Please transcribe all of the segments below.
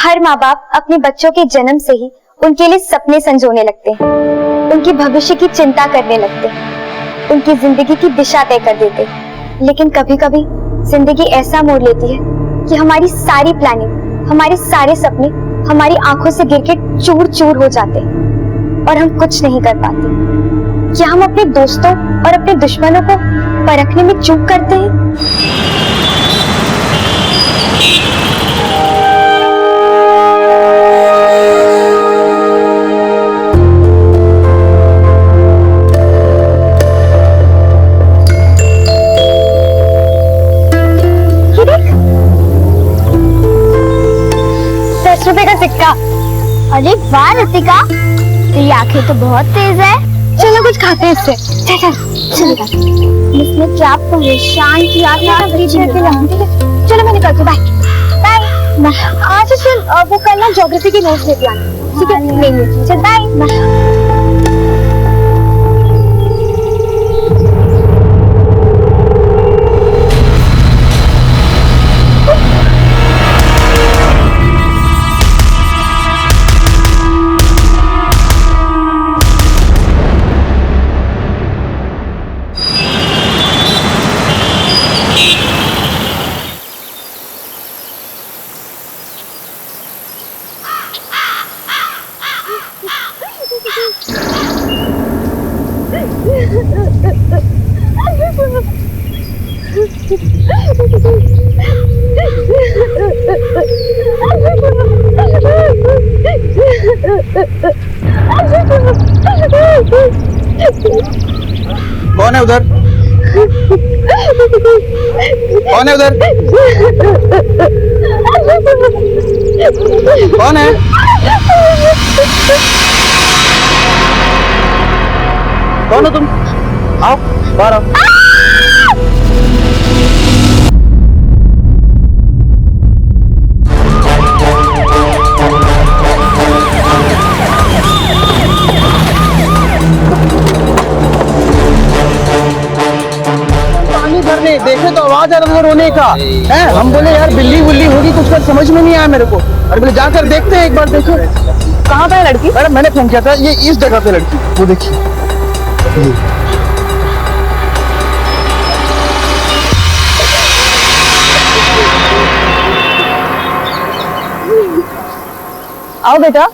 हर माँ बाप अपने बच्चों के जन्म से ही उनके लिए सपने संजोने लगते हैं, उनके भविष्य की चिंता करने लगते हैं, उनकी जिंदगी की दिशा तय कर देते हैं। लेकिन कभी कभी जिंदगी ऐसा मोड़ लेती है कि हमारी सारी प्लानिंग, हमारे सारे सपने हमारी आंखों से गिर के चूर चूर हो जाते हैं और हम कुछ नहीं कर पाते। क्या हम अपने दोस्तों और अपने दुश्मनों को परखने में चूक करते हैं? ₹10 का सिक्का। अरे वाह रतिका, तेरी आंखें तो बहुत तेज है। चलो कुछ खाते हैं इससे। चल चल इसने क्या परेशान किया था। चलो मैं निकलती हूँ, बाय बाय। आज सुन, वो कल ना ज्योग्राफी की नोट्स लेके आना, ठीक है? लेंगे। चल बाय। कौन है उधर? कौन है उधर? कौन है? कौन हो तुम? आओ बाहर आओ। देखे तो आवाज आ रहा था रोने का है। हम बोले यार बिल्ली बुल्ली होगी कुछ, कर समझ में नहीं आया मेरे को। अरे बोले जाकर देखते हैं एक बार। देखो कहाँ पे है लड़की? मैडम मैंने फोन किया था, ये इस जगह पे लड़की, वो देखिए। आओ बेटा,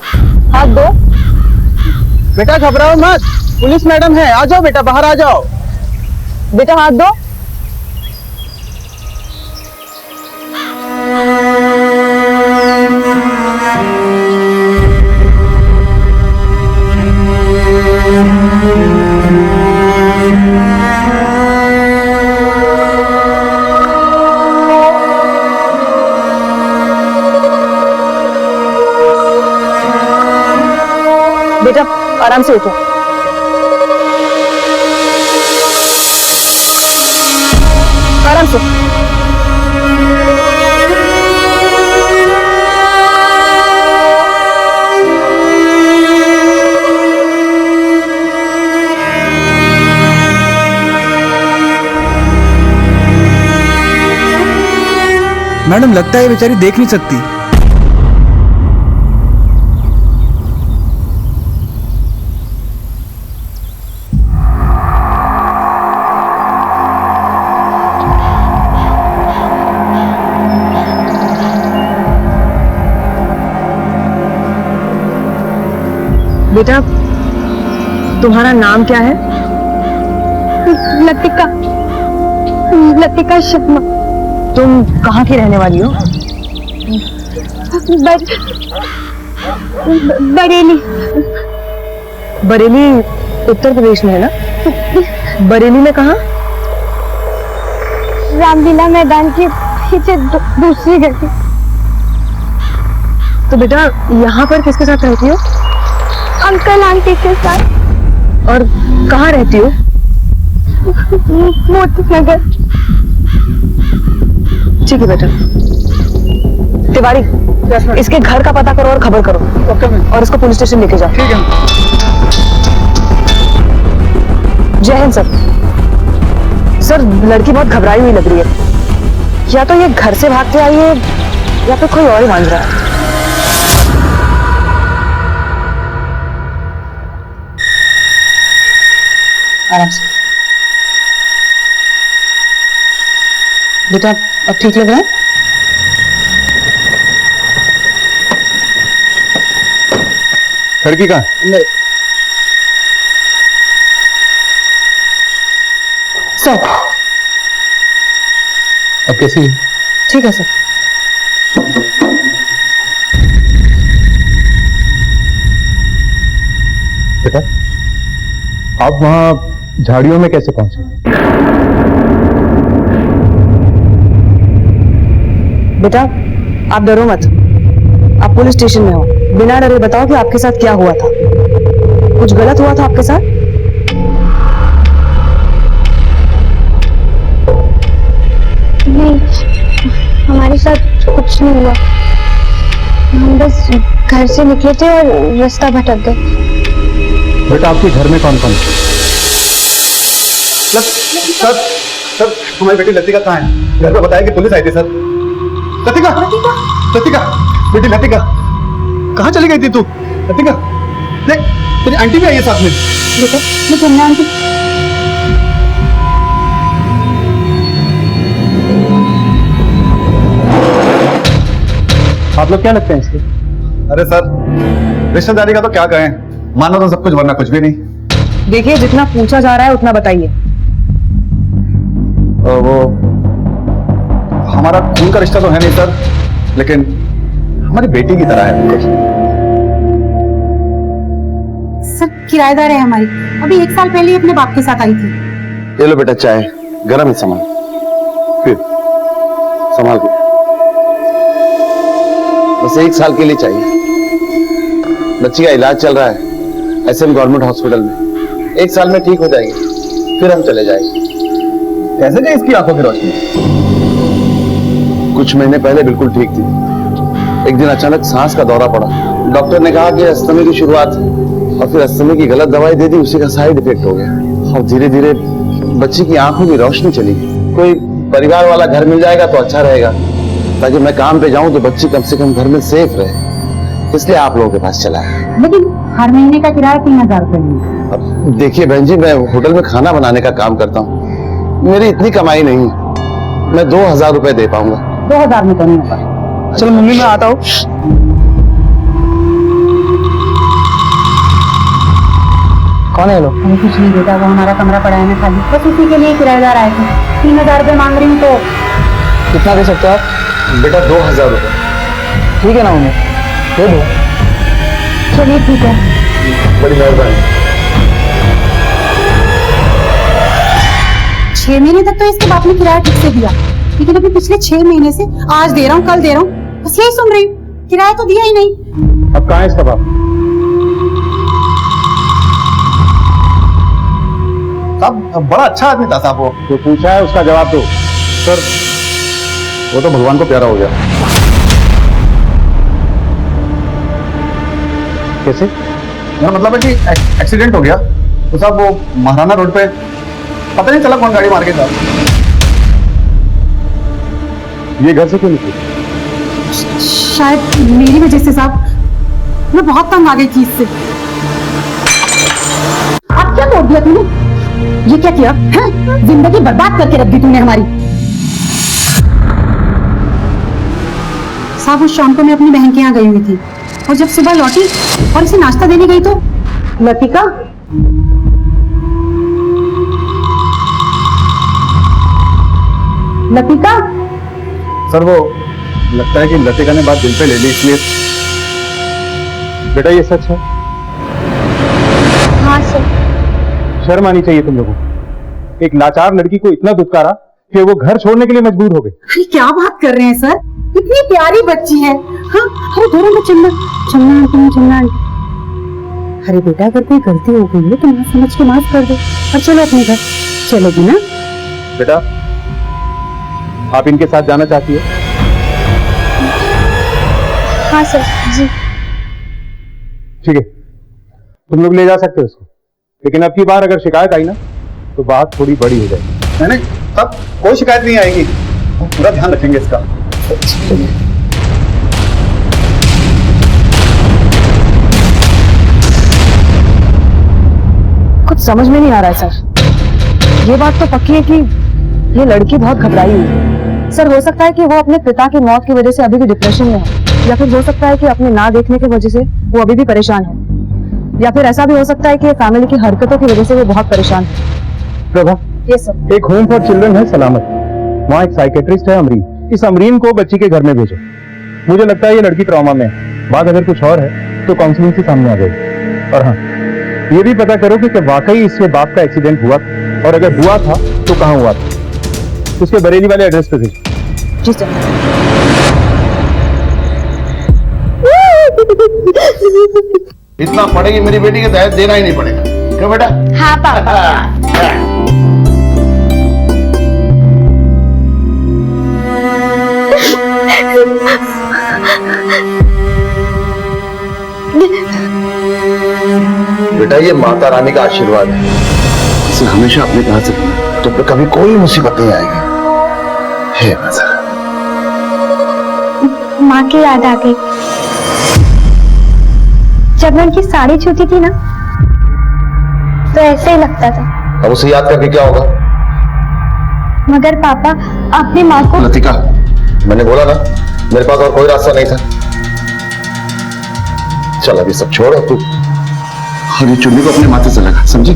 हाथ दो। बेटा घबराओ मत, पुलिस मैडम है। आ जाओ बेटा, बाहर आ जाओ। बेटा हाथ दो। बेटा आराम से उठो। आराम से। मैडम लगता है ये बेचारी देख नहीं सकती। बेटा तुम्हारा नाम क्या है? लतिका। लतिका शर्मा। तुम कहाँ की रहने वाली हो? बरेली। बरेली उत्तर प्रदेश में है ना? बरेली में कहाँ? रामलीला मैदान के पीछे दूसरी गली। तो बेटा यहाँ पर किसके साथ रहती हो? अंकल आंटी के साथ। और कहाँ रहती हो? मोती नगर। ठीक है बेटा। तिवारी इसके घर का पता करो और खबर करो और इसको पुलिस स्टेशन लेके जाओ। ठीक है। जय हिंद सर। सर लड़की बहुत घबराई हुई लग रही है, या तो ये घर से भाग के आई है या फिर कोई और ही मांग रहा है। आराम से। बेटा अब ठीक लग रहा है? लड़की कहाँ? अंदर। सर अब कैसी है? ठीक है सर। बेटा आप वहां झाड़ियों में कैसे पहुंचे? बेटा आप डरो मत, आप पुलिस स्टेशन में हो, बिना डरे बताओ कि आपके साथ क्या हुआ था। कुछ गलत हुआ था आपके साथ? नहीं, हमारे साथ कुछ नहीं हुआ। हम बस घर से निकले थे और रास्ता भटक गए। बेटा आपके घर में कौन कौन है? सर सर तुम्हारी बेटी लतिका कहाँ है? घर पे बताया कि पुलिस आई थी सर। लतिका लतिका लतिका बेटी लतिका कहाँ चली गई थी तू? लतिका देख तेरी आंटी भी आई है साथ में। बेटा मैं चलना आंटी। आप लोग क्या लगते हैं इसके? अरे सर रिश्तेदारी का तो क्या कहें, मानो तो सब कुछ वरना कुछ भी नहीं। देखिए जितना पूछा जा रहा है उतना बताइए। वो हमारा खून का रिश्ता तो है नहीं सर, लेकिन हमारी बेटी की तरह है। सर किराएदार है हमारी, अभी 1 साल पहले ही अपने बाप के साथ आई थी। ये लो बेटा चाय, गरम है सामान, फिर संभाल के। बस 1 साल के लिए चाहिए। बच्ची का इलाज चल रहा है एसएम गवर्नमेंट हॉस्पिटल में, 1 साल में ठीक हो जाएगी, फिर हम चले जाएंगे। कैसे गई इसकी आंखों की रोशनी? कुछ महीने पहले बिल्कुल ठीक थी, एक दिन अचानक सांस का दौरा पड़ा। डॉक्टर ने कहा कि अस्थमा की शुरुआत है, और फिर अस्थमा की गलत दवाई दे दी, उसी का साइड इफेक्ट हो गया और धीरे धीरे बच्ची की आंखों की रोशनी चली गई। कोई परिवार वाला घर मिल जाएगा तो अच्छा रहेगा, ताकि मैं काम पे जाऊं तो बच्ची कम से कम घर में सेफ रहे, इसलिए आप लोगों के पास चला है। लेकिन हर महीने का किराया 3000 रुपये। अब देखिए बहन जी, मैं होटल में खाना बनाने का काम करता हूँ, मेरी इतनी कमाई नहीं, मैं 2000 रुपए दे पाऊंगा। 2000 में तो नहीं होगा। चलो मम्मी मैं आता हूँ। कौन है लोग? अरे कुछ नहीं बेटा, वो हमारा कमरा पड़ा है ना खाली, बस उसी के लिए किराएदार आए थे। 3000 रुपये मांग रही हूँ तो कितना दे सकते हो आप? बेटा 2000 रुपए। ठीक है ना मम्मी, दे दो। चलिए ठीक है। बड़ी मेहरबानी। 6 महीने तक तो इसके बाप ने किराया ठीक से दिया, लेकिन अभी पिछले 6 महीने से आज दे रहा हूँ कल दे रहा हूँ, बस यही सुन रही हूँ, किराया तो दिया ही नहीं। अब कहाँ है इसका बाप? साहब बड़ा अच्छा आदमी था साहब वो। जो पूछा है उसका जवाब दो। सर वो तो भगवान को प्यारा हो गया। कैसे? मेरा मतलब है कि एक्सीडेंट हो गया तो साहब वो महाराणा रोड पे पता नहीं चला कौन गाड़ी मार के था। ये घर से क्यों निकली? शायद मेरी वजह से साहब, मैं बहुत तंग आ गई थी इससे। अब क्या तोड़ दिया तूने? ये क्या किया है? जिंदगी बर्बाद करके रख दी तूने हमारी। साहब उस शाम को मैं अपनी बहन के यहाँ गई हुई थी, और जब सुबह लौटी और इसे नाश्ता देने गई तो लतिका लतिका सर वो लगता है कि लतिका ने बात दिल पे ले ली, इसलिए। बेटा ये सच है? हाँ सर। शर्म आनी चाहिए तुम लोगों को। एक लाचार लड़की को इतना दुत्कारा कि वो घर छोड़ने के लिए मजबूर हो गई। अरे क्या बात कर रहे हैं सर, इतनी प्यारी बच्ची है। हाँ अरे धोरो में चलना चलना आंटी, चलना आंटी। अरे बेटा अगर कोई गलती हो गई है तो मां समझ के माफ कर दो और चलो अपने घर। चलोगी ना? बेटा आप इनके साथ जाना चाहती है? हाँ सर जी। ठीक है, तुम लोग ले जा सकते हो उसको, लेकिन अब की बार अगर शिकायत आई ना तो बात थोड़ी बड़ी हो जाएगी। नहीं साहब कोई शिकायत नहीं आएगी, हम पूरा ध्यान रखेंगे इसका। कुछ समझ में नहीं आ रहा है सर। ये बात तो पक्की है कि ये लड़की बहुत घबराई हुई है। सर, हो सकता है कि वो अपने पिता की मौत की वजह से अभी भी डिप्रेशन में है, या फिर हो सकता है कि अपने ना देखने की वजह से वो अभी भी परेशान है, या फिर ऐसा भी हो सकता है कि फैमिली की हरकतों की वजह से वो बहुत परेशान है। प्रभा, ये सर। एक होम फॉर चिल्ड्रन है सलामत, वहाँ एक साइकेट्रिस्ट है अमरीन। इस अमरीन को बच्ची के घर में भेजो। मुझे लगता है ये लड़की ट्रॉमा में है। बात अगर कुछ और है तो काउंसलिंग से सामने आ जाएगी। और हाँ, ये भी पता करो कि वाकई इसके बाप का एक्सीडेंट हुआ, और अगर हुआ था तो कहाँ हुआ था। उसके बरेली वाले एड्रेस पे भेजो। जी सर। इतना पड़ेगी मेरी बेटी के दहेज देना ही नहीं पड़ेगा, क्यों बेटा? हाँ पापा। बेटा, ये माता रानी का आशीर्वाद है, इसे हमेशा अपने पास रखना, तो पे कभी कोई मुसीबत नहीं आएगी। हे माता। माँ की याद आ गई। जब मैं उनकी साड़ी छूती थी ना, तो ऐसे ही लगता था। अब उसे याद करके क्या होगा? मगर पापा, अपनी माँ को। लतिका, मैंने बोला ना, मेरे पास और कोई रास्ता नहीं था। चल अभी सब छोड़, तू और ये चुन्नी को अपने माथे से लगा, समझी?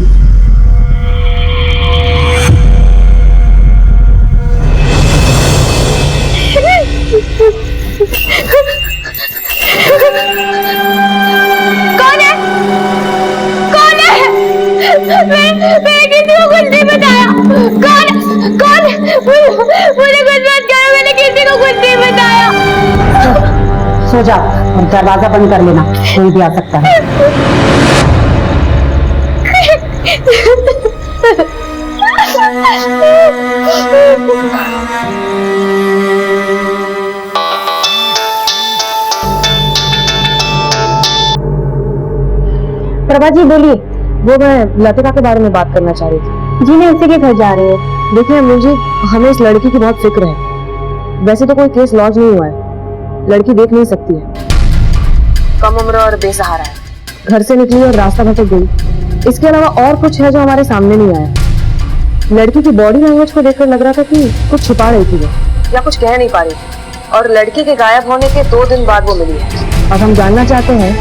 कौन है? कौन है? मैं किसी को कुछ नहीं बताया। कौन? मुझे कुछ मत करो, मैंने किसी को कुछ नहीं बताया। सो जा और दरवाजा बंद कर लेना, कोई भी आ सकता है। प्रभा जी बोलिए। वो मैं लतिका के बारे में बात करना चाह रही थी। जी, मैं उसी के घर जा रही हूँ। देखिए, हमें इस लड़की की बहुत फिक्र है। वैसे तो कोई केस लॉन्च नहीं हुआ है, लड़की देख नहीं सकती है, कम उम्र और बेसहारा है, घर से निकली और रास्ता भटक गई। इसके अलावा और कुछ है जो हमारे सामने नहीं आया। लड़की की बॉडी लैंग्वेज को देखकर लग रहा था कि कुछ छिपा रही थी वो, या कुछ कह नहीं पा रही थी, और लड़की के गायब होने के 2 दिन बाद वो मिली है। अब हम जानना चाहते हैं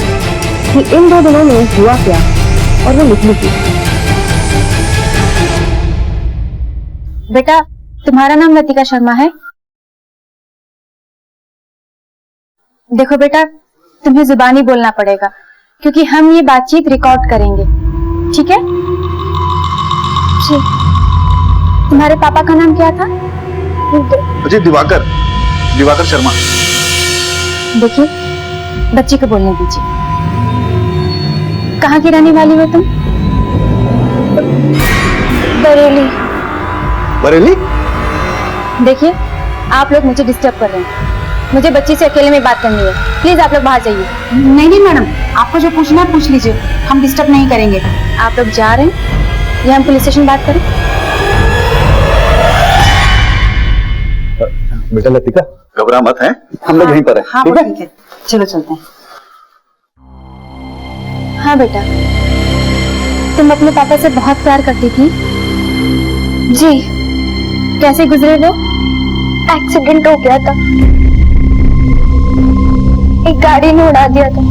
कि इन 2 दिनों में हुआ क्या और वो निकली थी। बेटा, तुम्हारा नाम लतिका शर्मा है? देखो बेटा, तुम्हें जुबानी बोलना पड़ेगा, क्योंकि हम ये बातचीत रिकॉर्ड करेंगे, ठीक है? जी। तुम्हारे पापा का नाम क्या था? अजय, दिवाकर शर्मा। देखिए, बच्ची को बोलने दीजिए। कहाँ की रहने वाली हो तुम? बरेली? देखिए, आप लोग मुझे डिस्टर्ब कर रहे हैं। मुझे बच्ची से अकेले में बात करनी है। प्लीज आप लोग बाहर जाइए। नहीं मैडम, आपको जो पूछना है पूछ लीजिए, हम डिस्टर्ब नहीं करेंगे। आप लोग जा रहे हैं या हम पुलिस स्टेशन बात करें? बेटा लतिका, घबरा मत, है हम लोग यहीं पर हैं। हाँ ठीक है, चलो चलते हैं। हाँ बेटा, तुम अपने पापा से बहुत प्यार करती थी। जी। कैसे गुजरे वो? एक्सीडेंट हो गया था, एक गाड़ी ने उड़ा दिया था।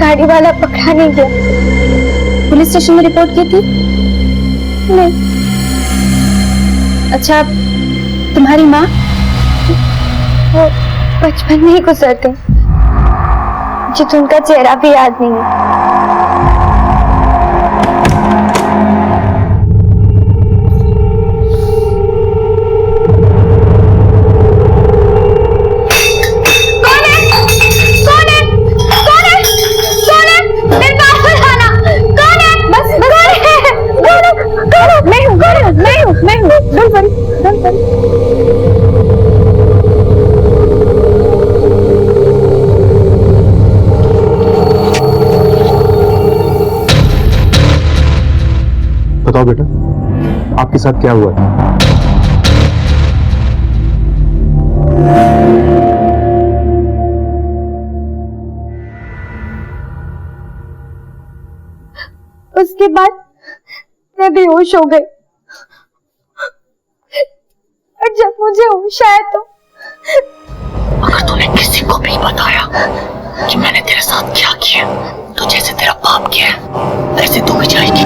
गाड़ी वाला पकड़ा नहीं गया। पुलिस स्टेशन में रिपोर्ट की थी? नहीं। अच्छा, तुम्हारी माँ? वो बचपन में ही गुजर गई, मुझे उनका चेहरा भी याद नहीं है। बताओ बेटा, आपके साथ क्या हुआ था? उसके बाद मैं बेहोश हो गई। और जब मुझे होश आया तो अगर तूने किसी को भी बताया कि मैंने तेरे साथ क्या किया तो जैसे तेरा पाप किया है वैसे तू भी जाएगी।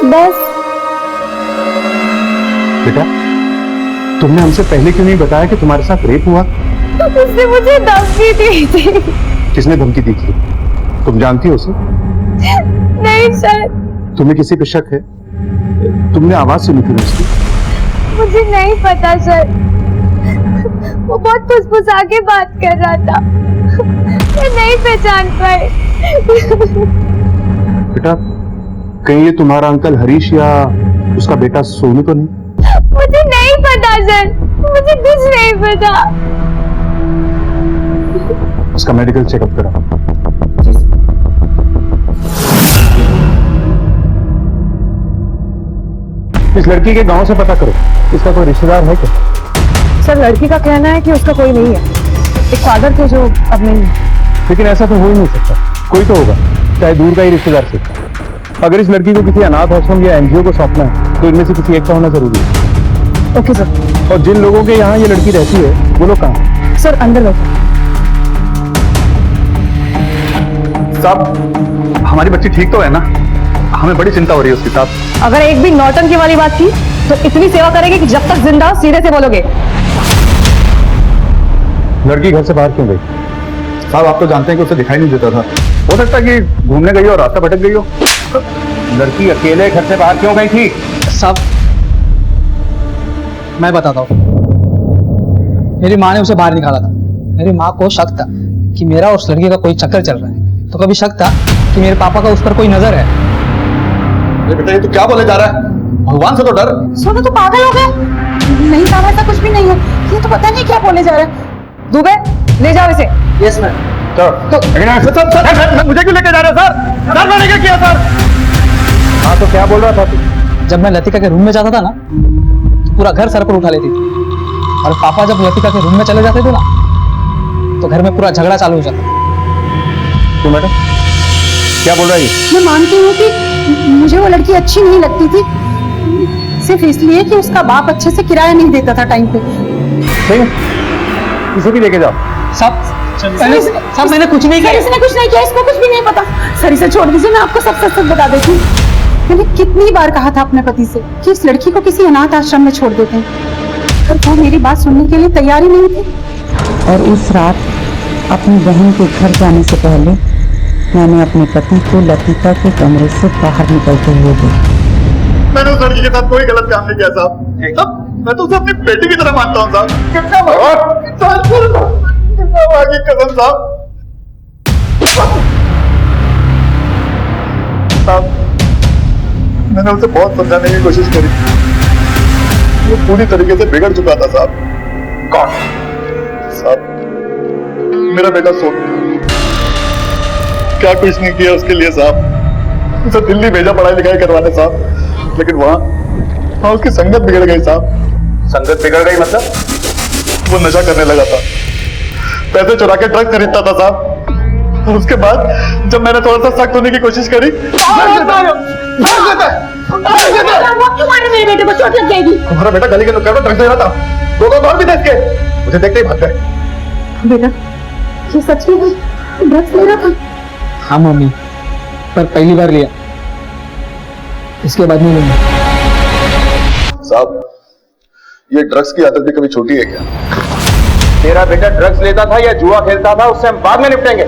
बस बेटा, तुमने हमसे पहले क्यों नहीं बताया कि तुम्हारे साथ रेप हुआ? उसने मुझे धमकी दी थी। किसने धमकी दी थी? तुम जानती हो उसे? नहीं सर, तुम्हें किसी पे शक है? तुमने आवाज सुनी थी उसकी? मुझे नहीं पता सर, वो बहुत फुसफुसा के बात कर रहा था, मैं नहीं पहचान पाई। बेटा, कहीं ये तुम्हारा अंकल हरीश या उसका बेटा सोनू तो नहीं? मुझे नहीं पता सर, मुझे कुछ नहीं पता। उसका मेडिकल चेकअप करा। इस लड़की के गांव से पता करो, इसका कोई रिश्तेदार है क्या? सर, लड़की का कहना है कि उसका कोई नहीं है। एक फादर थे जो अब नहीं है। लेकिन ऐसा तो हो ही नहीं सकता, कोई तो होगा, चाहे दूर का ही रिश्तेदार से। अगर इस लड़की को किसी अनाथ आश्रम या एनजीओ को सौंपना है तो इनमें से किसी एक का होना जरूरी है। Okay sir. और जिन लोगों के यहाँ ये लड़की रहती है वो लोग कहाँ हैं? सर, अंदर बैठो। साहब, हमारी बच्ची ठीक तो है ना? हमें बड़ी चिंता हो रही है उसकी साहब। अगर एक भी नौटंकी वाली बात की तो इतनी सेवा करेंगे कि जब तक जिंदा हो सीधे से बोलोगे। लड़की घर से बाहर क्यों गई? साहब, आप तो जानते हैं कि उसे दिखाई नहीं देता था। हो सकता है कि घूमने गई हो, रास्ता भटक गई हो। लड़की अकेले घर से बाहर क्यों गई थी? साहब, मैं बताता हूँ। मेरी माँ ने उसे बाहर निकाला था। मेरी माँ को शक था कि मेरा उस लड़की का कोई चक्कर चल रहा है, तो कभी शक था कि मेरे पापा का उस पर कोई नजर है। बेटा, ये तो क्या बोले जा रहा है? भगवान से तो डर। सोनू तो पागल हो गया। नहीं साहब, ऐसा कुछ भी नहीं है, ये तो पता नहीं क्या बोले जा रहा है। दुबे, ले जाओ इसे। Yes ma'am. मुझे क्यों लेके जा रहे हो सर? सर, मैंने क्या किया सर? हाँ, तो क्या बोल रहा था तू? जब मैं लतिका के रूम में जाता था ना तो पूरा घर सर पर उठा लेती थी, और पापा जब लतिका के रूम में चले जाते थे ना तो घर में पूरा झगड़ा चालू हो जाता। क्यों मैडम, क्या बोल रहा है ये? मैं मानती हूँ कि मुझे वो लड़की अच्छी नहीं लगती थी, सिर्फ इसलिए कि उसका बाप अच्छे से किराया नहीं देता था टाइम पे। ठीक है, इसे भी लेके जाओ। साहब, मैंने कुछ नहीं सर, किया। इसने कुछ नहीं किया, इसको कुछ भी नहीं पता। सर, इसे छोड़ दीजिए, मैं आपको सब सच सच बता देती हूँ। मैंने कितनी बार कहा था अपने पति से कि इस लड़की को किसी अनाथ आश्रम में छोड़ देते हैं, पर वो मेरी बात सुनने के लिए तैयार ही नहीं थे। और उस रात अपनी बहन के घर जाने से पहले मैंने अपने पति को लतिका के कमरे से बाहर निकलते हुए देखा। मैंने उस लड़की के साथ कोई गलत काम नहीं किया साहब। मैं तो उसे अपनी बेटी की तरह मानता हूँ साहब। कितना भागी कसम साहब। साहब, मैंने उसे बहुत समझाने की कोशिश करी, वो पूरी तरीके से बिगड़ चुका था साहब। कौन? साहब, मेरा बेटा सोनू। क्या कुछ नहीं किया उसके लिए साहब। उसे दिल्ली भेजा पढ़ाई लिखाई करवाने साहब, लेकिन वहां उसकी संगत बिगड़ गई साहब। संगत बिगड़ गई मतलब? वो नशा करने लगा था, पैसे चुरा के ड्रग्स खरीदता था साहब। और उसके बाद जब मैंने थोड़ा सा सख्त होने की कोशिश करी, मेरे बेटे को चोट लग जाएगी। हमारा बेटा गली के नुक्कड़ पर ड्रग्स दे रहा था, दो लोग और भी देख के मुझे देखते ही भाग गए। बेटा, ये सच में ड्रग्स ले रहा था? हाँ मम्मी, पर पहली बार लिया, इसके बाद नहीं लूंगा। साहब, ये ड्रग्स की आदत भी कभी छोटी है क्या? तेरा बेटा ड्रग्स लेता था या जुआ खेलता था, उससे हम बाद में निपटेंगे।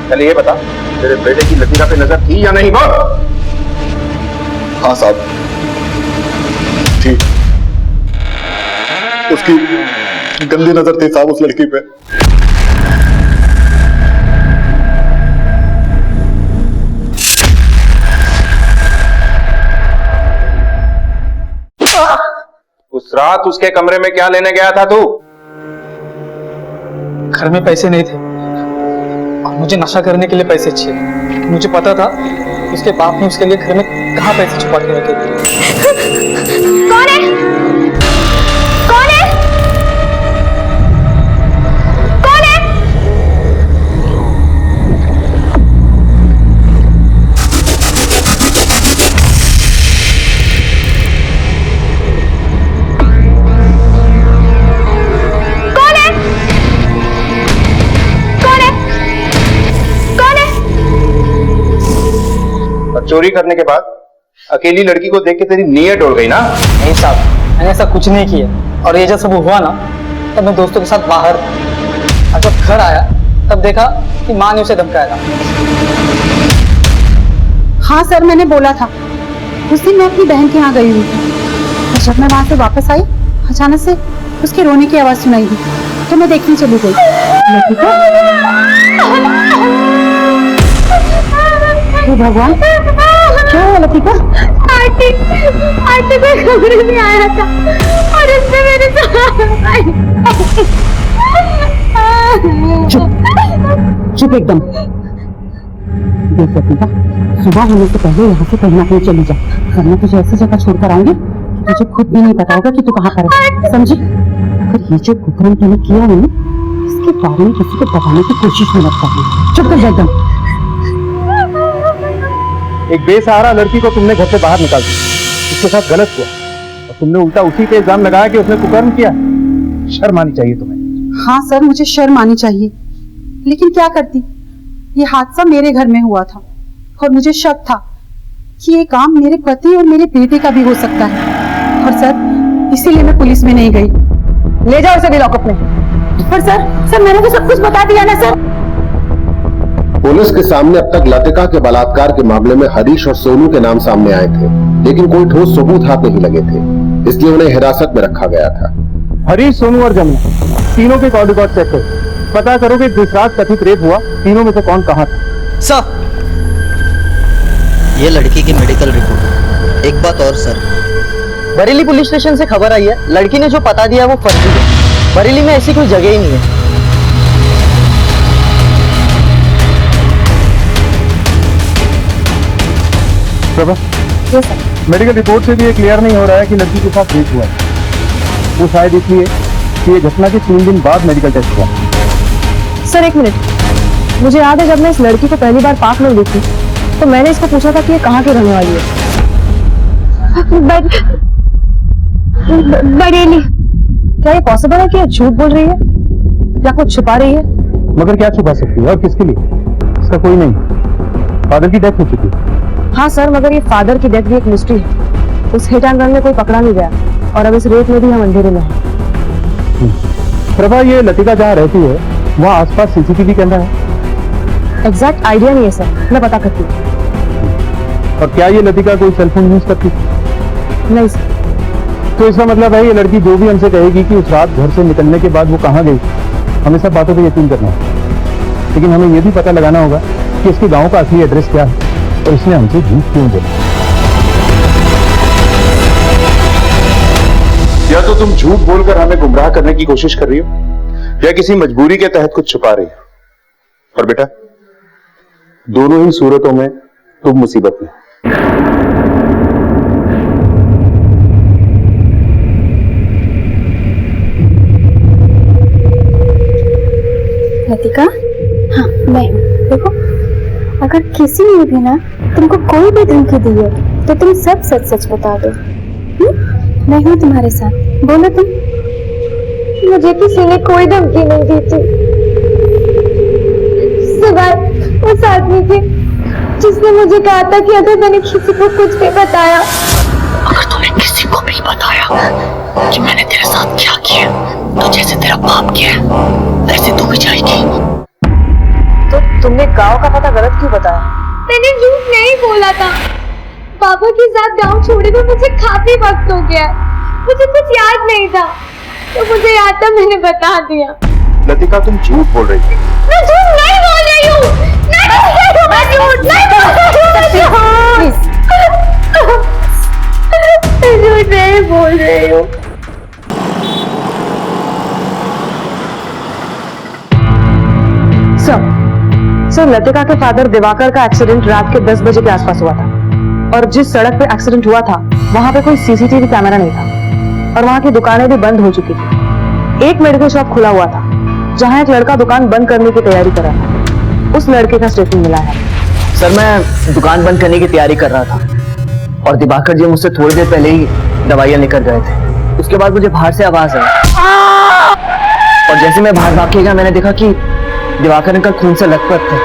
चलिए ये बता, तेरे बेटे की लतिका पे नजर थी या नहीं? बोल। हाँ साहब, ठीक। उसकी गंदी नजर थी साहब उस लड़की पे। उस रात उसके कमरे में क्या लेने गया था तू? घर में पैसे नहीं थे और मुझे नशा करने के लिए पैसे चाहिए। मुझे पता था उसके बाप ने उसके लिए घर में कहाँ पैसे छुपा के रखे थे। चोरी करने के बाद अकेली लड़की को देख के तेरी नीयत उड़ गई ना? नहीं साहब, मैंने ऐसा कुछ नहीं किया। और ये जब सब हुआ ना, तब मैं दोस्तों के साथ बाहर था। और जब घर आया तब देखा कि माँ ने उसे धमकाया था। हाँ सर, मैंने बोला था। उस दिन मैं अपनी बहन के यहाँ गई हुई थी। जब मैं वहां से वापस आई, अचानक से उसके रोने की आवाज सुनाई दी, तो मैं देखने चली गई। लतिका, हे भगवान, क्या हुआ लतिका? आंटी को खबर में आया था और उसने मेरे चुप एकदम। देख लतिका, सुबह होने से पहले यहाँ से कहीं ना कहीं चली जा, वरना तुझे ऐसी जगह छोड़कर आऊंगी तुझे खुद भी नहीं पता होगा कि तू कहाँ पर है, समझी? अगर ये जो कुकर्म तूने किया है ना, इसके बारे में किसी को बताने की कोशिश मत करना। चुप कर जा एकदम। एक बेसहारा लड़की को तुमने घर से बाहर निकाल दिया, उसके साथ गलत हुआ और तुमने उल्टा उसी पे इल्जाम लगाया कि उसने कुकर्म किया। शर्म आनी चाहिए तुम्हें। हाँ सर, मुझे शर्म आनी चाहिए, लेकिन क्या करती, ये हादसा मेरे घर में हुआ था और मुझे शक था कि ये काम मेरे पति और मेरे बेटे का भी हो सकता है। और सर, इसीलिए मैं पुलिस में नहीं गई। ले जाओ इसे भी लॉकअप में। पर सर मैंने तो सब कुछ बता दिया ना सर। पुलिस के सामने अब तक लतिका के बलात्कार के मामले में हरीश और सोनू के नाम सामने आए थे, लेकिन कोई ठोस सबूत हाथ नहीं लगे थे, इसलिए उन्हें हिरासत में रखा गया था। हरीश, सोनू और जमुना, तीनों के कॉल रिकॉर्ड चेक करो। पता करो कि जिस रात कथित रेप हुआ, तीनों में से कौन कहाँ था। सर, ये लड़की की मेडिकल रिपोर्ट। एक बात और सर, बरेली पुलिस स्टेशन से खबर आई है, लड़की ने जो पता दिया वो फर्जी है। बरेली में ऐसी कोई जगह ही नहीं है। प्रभा, मेडिकल रिपोर्ट से भी ये क्लियर नहीं हो रहा है कि लड़की के साथ रेप हुआ है। वो शायद इसलिए कि ये घटना के 3 दिन बाद मेडिकल टेस्ट हुआ। सर एक मिनट, मुझे याद है जब मैं इस लड़की को पहली बार पार्क में देखी तो मैंने इसको पूछा था कि ये कहाँ की रहने वाली है। बरेली। क्या ये पॉसिबल है कि ये झूठ बोल रही है या कुछ छुपा रही है? मगर क्या छुपा सकती है और किसके लिए? इसका कोई नहीं। फादर की डेथ हो चुकी है। हाँ सर, मगर ये फादर की डेथ भी एक मिस्ट्री है। उस हिट एंड रन में कोई पकड़ा नहीं गया और अब इस रेप में भी हम अंधेरे में हैं। प्रभा, ये लतिका जहाँ रहती है वहाँ आसपास सीसीटीवी कैमरा है? एग्जैक्ट आइडिया नहीं है सर, मैं पता करती हूँ। और क्या ये लतिका कोई सेलफोन यूज करती? नहीं सर। तो इसका मतलब है ये लड़की जो भी हमसे कहेगी कि उस रात घर से निकलने के बाद वो कहाँ गई, हमें सब बातों पे यकीन करना है। लेकिन हमें ये भी पता लगाना होगा कि इसके गांव का असली एड्रेस क्या है और इसने हमसे झूठ क्यों बोला। या तो तुम झूठ बोलकर हमें गुमराह करने की कोशिश कर रही हो या किसी मजबूरी के तहत कुछ छुपा रही हो। और बेटा, दोनों ही सूरतों में तुम मुसीबत में। लतिका, हाँ मैं देखो, अगर किसी ने भी ना तुमको कोई भी धमकी दी है तो तुम सब सच सच बता दो। मैं हूँ तुम्हारे साथ, बोलो तुम। मुझे किसी ने कोई धमकी नहीं दी थी, सिवाय उस आदमी के जिसने मुझे कहा था कि अगर मैंने किसी को कुछ भी बताया, अगर तूने किसी को भी बताया कि मैंने तेरे साथ क्या किया, तो जैसे तेरा बाप किया वैसे तू भी जाएगी। तो तुमने गांव का पता गलत क्यों बताया? मैंने झूठ नहीं बोला था। पापा के साथ गांव छोड़े हुए मुझे काफी वक्त हो गया, मुझे कुछ याद नहीं था, तो मुझे याद था मैंने बता दिया। लतिका, तुम झूठ बोल रही थी। मैं झूठ नहीं बोल रही हूँ, मैं झूठ नहीं बोल रही हूँ। सर, लतिका के फादर दिवाकर का एक्सीडेंट रात के 10 बजे के आसपास हुआ था और जिस सड़क पे एक्सीडेंट हुआ था वहां पे कोई सीसीटीवी कैमरा नहीं था और वहां की दुकानें भी बंद हो चुकी थी। एक मेडिकल शॉप खुला हुआ था जहां एक लड़का दुकान बंद करने की तैयारी कर रहा था। उस लड़के का स्टेटमेंट मिला है। सर मैं दुकान बंद करने की तैयारी कर रहा था और दिवाकर जी मुझसे थोड़ी देर पहले ही दवाइयां लेकर गए थे। उसके बाद मुझे बाहर से आवाज आई और जैसे मैं बाहर भाग के गया, मैंने देखा कि दिवाकर अंकल खून से लथपथ थे।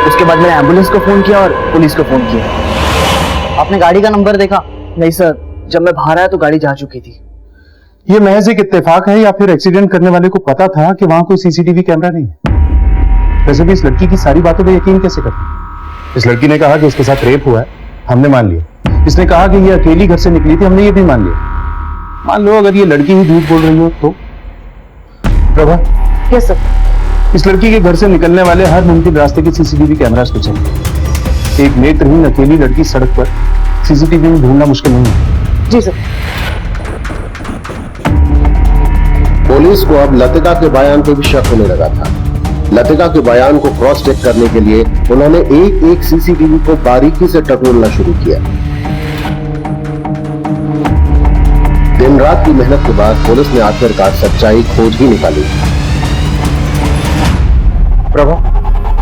उसके बाद मैंने एम्बुलेंस को फोन किया और पुलिस को फोन किया। आपने गाड़ी का नंबर देखा? नहीं सर, जब मैं बाहर आया तो गाड़ी जा चुकी थी। ये महज एक इत्तेफाक है या फिर एक्सीडेंट करने वाले को पता था कि वहां कोई सीसीटीवी कैमरा नहीं है? वैसे भी इस लड़की की सारी बातों पे यकीन कैसे करते? इस लड़की ने कहा कि इसके साथ रेप हुआ है, हमने मान लिया। इसने कहा कि ये अकेली घर से निकली थी, हमने ये भी मान लिया। मान लो अगर ये लड़की ही झूठ बोल रही हो तो? Prabha, yes sir. इस लड़की के घर से निकलने वाले हर मुमकिन रास्ते के सीसीटीवी कैमरास को चाहिए। एक नेत्रहीन अकेली लड़की सड़क पर सीसीटीवी में ढूंढना मुश्किल नहीं है। जी सर। पुलिस को अब लतिका के बयान पे भी शक होने लगा था। लतिका के बयान को क्रॉस चेक करने के लिए उन्होंने एक एक सीसीटीवी को बारीकी से टटोलना शुरू किया। दिन रात की मेहनत के बाद पुलिस ने आखिरकार सच्चाई खोज ही निकाली। Prabha,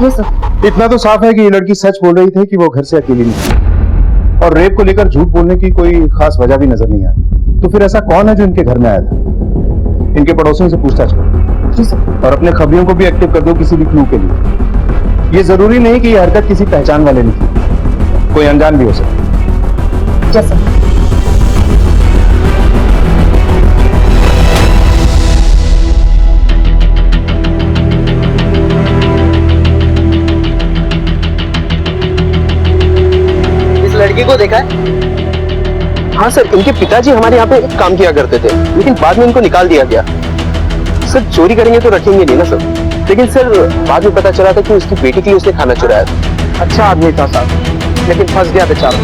yes sir. इतना तो साफ है कि ये लड़की सच बोल रही थी कि वो घर से अकेली निकली, और रेप को लेकर झूठ बोलने की कोई खास वजह भी नजर नहीं आ रही। तो फिर ऐसा कौन है जो इनके घर में आया था? इनके पड़ोसियों से पूछताछ करो। जी सर। और अपने खबरियों को भी एक्टिव कर दो किसी भी क्लू के लिए। ये जरूरी नहीं कि ये हरकत किसी पहचान वाले ने की, कोई अनजान भी हो सकता। जी सर। इस लड़की को देखा है? हाँ सर, इनके पिताजी हमारे यहाँ पे काम किया करते थे, लेकिन बाद में इनको निकाल दिया गया। सर चोरी करेंगे तो रखेंगे नहीं ना सर। लेकिन सर बाद में पता चला था कि उसकी बेटी के लिए उसने खाना चुराया था। अच्छा आदमी था साहब, लेकिन फंस गया बेचारा।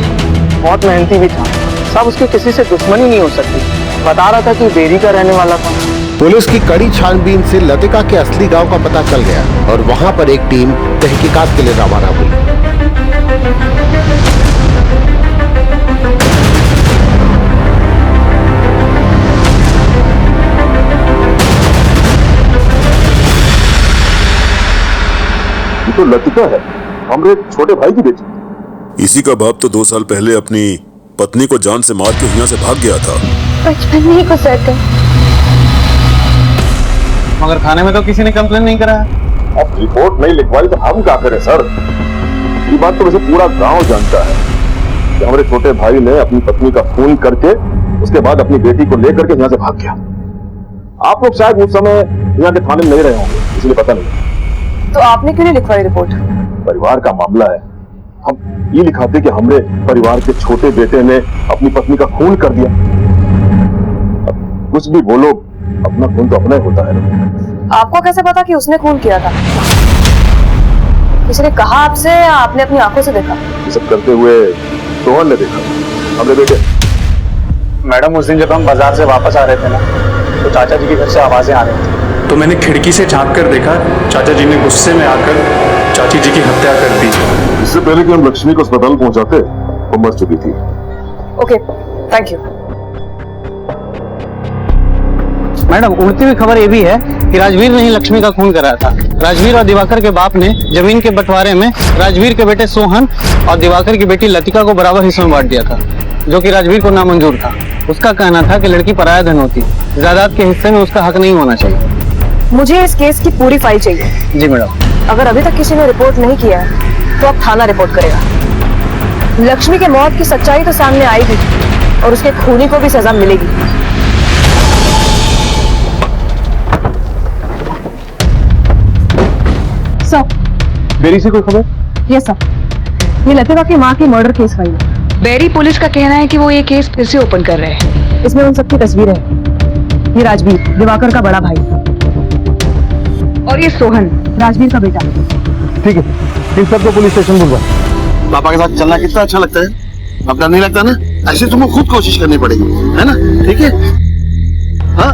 बहुत मेहनती भी था साहब, उसकी किसी से दुश्मनी नहीं हो सकती। बता रहा था कि बेरी का रहने वाला था। पुलिस की कड़ी छानबीन से लतिका के असली गांव का पता चल गया और वहां पर एक टीम तहकीकात के लिए रवाना हुई। तो लतिका है, हमारे छोटे भाई की बेटी। इसी का बाप तो 2 साल पहले अपनी पत्नी को जान से मार के यहाँ से भाग गया था। बचपन में ही गुजरते। मगर थाने में तो किसी ने कंप्लेन नहीं कराया। अब रिपोर्ट नहीं लिखवाई तो हम क्या करें सर? ये बात तो वैसे पूरा गांव जानता है कि हमारे छोटे भाई ने अपनी पत्नी का खून करके उसके बाद अपनी बेटी को लेकर के यहाँ से भाग गया। आप लोग शायद उस समय यहाँ के थाने में नहीं रहे होंगे, इसलिए पता नहीं। तो आपने क्यों नहीं लिखवाई रिपोर्ट? परिवार का मामला है, हम ये लिखाते कि हमरे परिवार के छोटे बेटे ने अपनी पत्नी का खून कर दिया। अब कुछ भी बोलो, अपना खून तो अपना ही होता है ना। आपको कैसे पता कि उसने खून किया था? किसी ने कहा आपसे या आपने अपनी आंखों से देखा? ये सब करते हुए सोहन ने देखा। हमरे बेटे। मैडम उस दिन जब हम बाजार से वापस आ रहे थे ना, तो चाचा जी के घर से आवाजें आ रही थी। तो मैंने खिड़की से झांक कर देखा, चाचा जी ने गुस्से में आकर चाची जी की हत्या कर दी। इससे पहले कि हम लक्ष्मी को अस्पताल पहुंचाते, वो मर चुकी थी। Okay, thank you. मैडम उड़ती हुई खबर ये भी है कि राजवीर ने ही लक्ष्मी का खून कराया था। राजवीर और दिवाकर के बाप ने जमीन के बंटवारे में राजवीर के बेटे सोहन और दिवाकर की बेटी लतिका को बराबर हिस्सों में बांट दिया था, जो कि राजवीर को नामंजूर था। उसका कहना था कि लड़की पराया धन होती, जायदाद के हिस्से में उसका हक नहीं होना चाहिए। मुझे इस केस की पूरी फाइल चाहिए। जी मैडम। अगर अभी तक किसी ने रिपोर्ट नहीं किया है तो अब थाना रिपोर्ट करेगा। लक्ष्मी के मौत की सच्चाई तो सामने आएगी और उसके खूनी को भी सजा मिलेगी। सर, बेरी से कोई खबर? यस सर, ये लतिका की माँ की मर्डर केस फाइल है। बेरी पुलिस का कहना है कि वो ये केस फिर से ओपन कर रहे हैं। इसमें उन सबकी तस्वीरें हैं। ये राजवीर, दिवाकर का बड़ा भाई, और ये सोहन, राजवीर का बेटा। ठीक है, इन सबको पुलिस स्टेशन बुलवा। पापा के साथ चलना कितना अच्छा लगता है, आपका नहीं लगता ना? ऐसे तुम्हें खुद कोशिश करनी पड़ेगी, है ना? ठीक है? हाँ?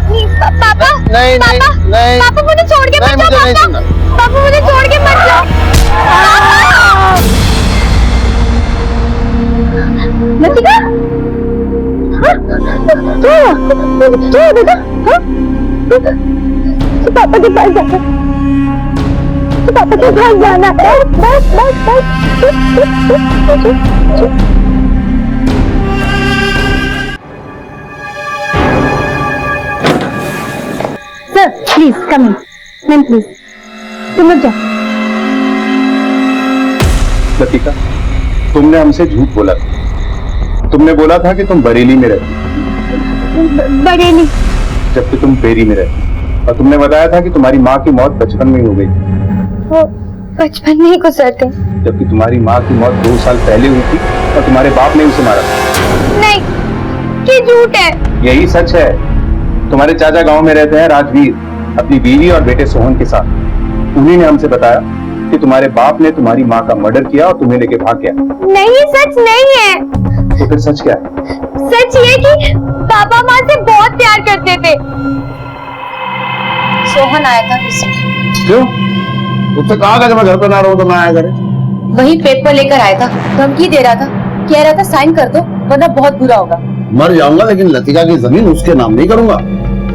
पापा नहीं पापा नहीं पापा मुझे छोड़ के मत जाओ। पापा पापा मुझे छोड़ के मत जाओ। लतिका, तू बेटा, तो पापा के पास जाना, तो पापा के पास जाना है। बस बस बस। Sir please come in. Ma'am please तुम लोग जाओ। लतिका, तुमने हमसे झूठ बोला था तुमने बोला था कि तुम बरेली में रहती, बरेली। जबकि तुम बेरी में रहती, और तुमने बताया था कि तुम्हारी माँ की मौत बचपन में ही हो गई, वो बचपन में ही गुजरते। जबकि तुम्हारी माँ की मौत 2 साल पहले हुई थी और तुम्हारे बाप ने उसे मारा था। नहीं, ये झूठ है। यही सच है। तुम्हारे चाचा गांव में रहते हैं राजवीर, अपनी बीवी और बेटे सोहन के साथ। उन्हीं ने हमसे बताया कि तुम्हारे बाप ने तुम्हारी माँ का मर्डर किया और तुम्हें लेके भाग गया। नहीं, सच नहीं है। तो फिर सच क्या है? सच ये कि पापा माँ से बहुत प्यार करते थे। सोहन आया था गुस्से में। क्यों? उससे कहा था कि मैं घर पे ना रहूं तो मैं आया करे। वही पेपर लेकर आया था, धमकी दे रहा था, कह रहा था साइन कर दो वरना बहुत बुरा होगा। मर जाऊंगा लेकिन लतिका की जमीन उसके नाम नहीं करूंगा।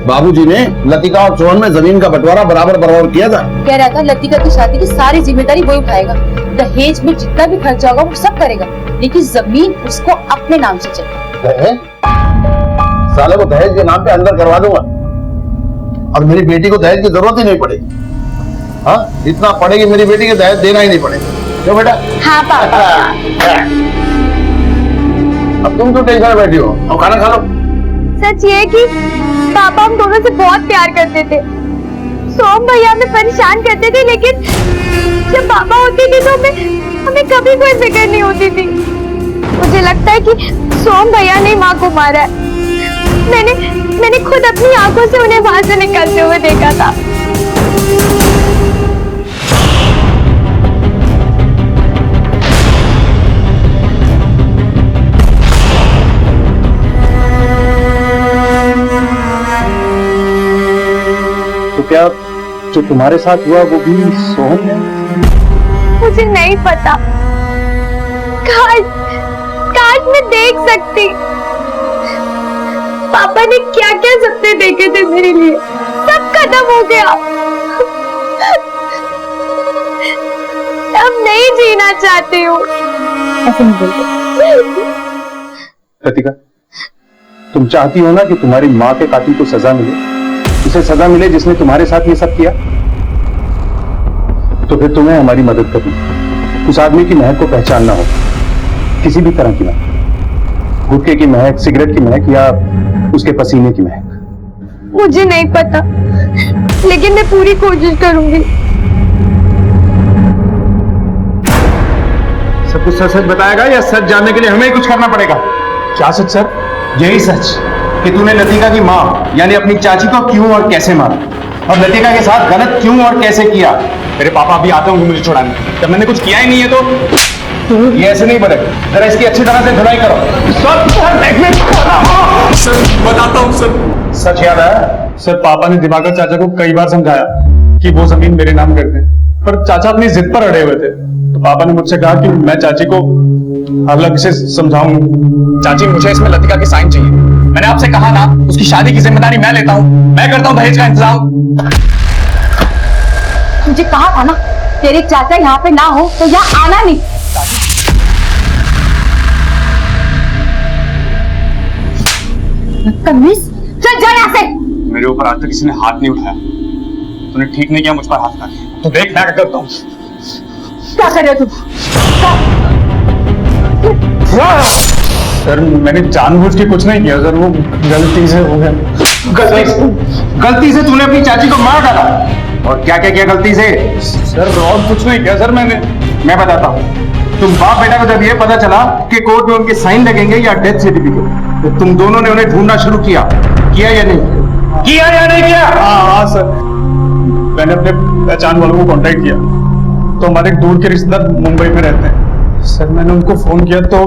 बाबूजी ने लतिका और सोहन में जमीन का बंटवारा बराबर बराबर किया था। कह रहा था लतिका की शादी की सारी जिम्मेदारी वही उठाएगा, दहेज में जितना भी खर्चा होगा वो सब करेगा, लेकिन जमीन उसको अपने नाम से चाहिए। दहेज? साले को दहेज के नाम पे अंदर करवा दूंगा और मेरी बेटी को दहेज की जरूरत ही नहीं पड़ेगी। हाँ, इतना पड़ेगी मेरी बेटी के दहेज देना ही नहीं पड़ेगा। क्यों बेटा? हाँ पापा। अब तुम तो टेंशन में बैठी हो, अब खाना खा लो। सच ये कि पापा हम दोनों से बहुत प्यार करते थे। सोम भैया हमें परेशान करते थे, लेकिन जब पापा होते थे तो हमें कभी कोई फिक्र नहीं होती थी। मुझे लगता है कि सोम भैया ने माँ को मारा है। मैंने खुद अपनी आंखों से उन्हें वहां से निकलते हुए देखा था। तो क्या जो तुम्हारे साथ हुआ वो भी सोहन है? मुझे नहीं पता। काश मैं देख सकती। पापा ने क्या क्या सपने देखे थे मेरे लिए, सब खत्म हो गया। अब नहीं जीना चाहती हूँ। ऐसे नहीं बोलते। लतिका, तुम चाहती हो ना कि तुम्हारी माँ के कातिल को सजा मिले, उसे सजा मिले जिसने तुम्हारे साथ ये सब किया? तो फिर तुम्हें हमारी मदद करनी। उस आदमी की महक को पहचानना हो, किसी भी तरह की महक, गुटखे की महक, सिगरेट की महक या उसके पसीने की महक। मुझे नहीं पता, लेकिन मैं पूरी कोशिश करूंगी। सब कुछ सच सच बताएगा या सच जानने के लिए हमें कुछ करना पड़ेगा? क्या सच सर? यही सच कि तूने लतिका की माँ यानी अपनी चाची को क्यों और कैसे मारा, और लतिका के साथ गलत क्यों और कैसे किया। मेरे पापा अभी आते होंगे मुझे छुड़ाने, जब मैंने कुछ किया ही नहीं है तो ये ऐसे नहीं बनेगा। जरा इसकी अच्छी तरह से धुलाई करो। सर बताता हूँ सर। सच याद है? सर पापा ने दिवाकर चाचा को कई बार समझाया कि वो जमीन मेरे नाम कर दें, पर चाचा अपनी जिद पर अड़े हुए थे। तो पापा ने मुझसे कहा कि मैं चाची को अलग से समझाऊं। चाची मुझे इसमें लतिका की साइन चाहिए। मैंने आपसे कहा ना, उसकी शादी की जिम्मेदारी मैं लेता हूँ, मैं करता हूँ दहेज का इंतजाम। मुझे कहा था ना तेरे चाचा यहाँ पे ना हो तो यहाँ आना नहीं। चल जा यहाँ से। मेरे ऊपर आज तक किसी ने हाथ नहीं उठाया, तूने ठीक नहीं किया मुझ पर हाथ उठा के। तो देख मैं क्या करता हूँ। क्या कर रहे हो तुम? सर मैंने जानबूझ के कुछ नहीं किया सर, वो गलती से हो गया। गलती से तूने अपनी चाची को मार डाला? और क्या क्या किया गलती से? सर और कुछ नहीं किया सर मैंने। मैं बताता हूँ। तुम बाप बेटा को जब ये पता चला कि कोर्ट में उनके साइन लगेंगे या डेथ सर्टिफिकेट, तो तुम दोनों ने उन्हें ढूंढना शुरू किया या नहीं? किया या नहीं किया? हाँ सर, मैंने अपने पहचान वालों को कांटेक्ट किया, तो हमारे दूर के रिश्तेदार मुंबई में रहते हैं। सर मैंने उनको फोन किया तो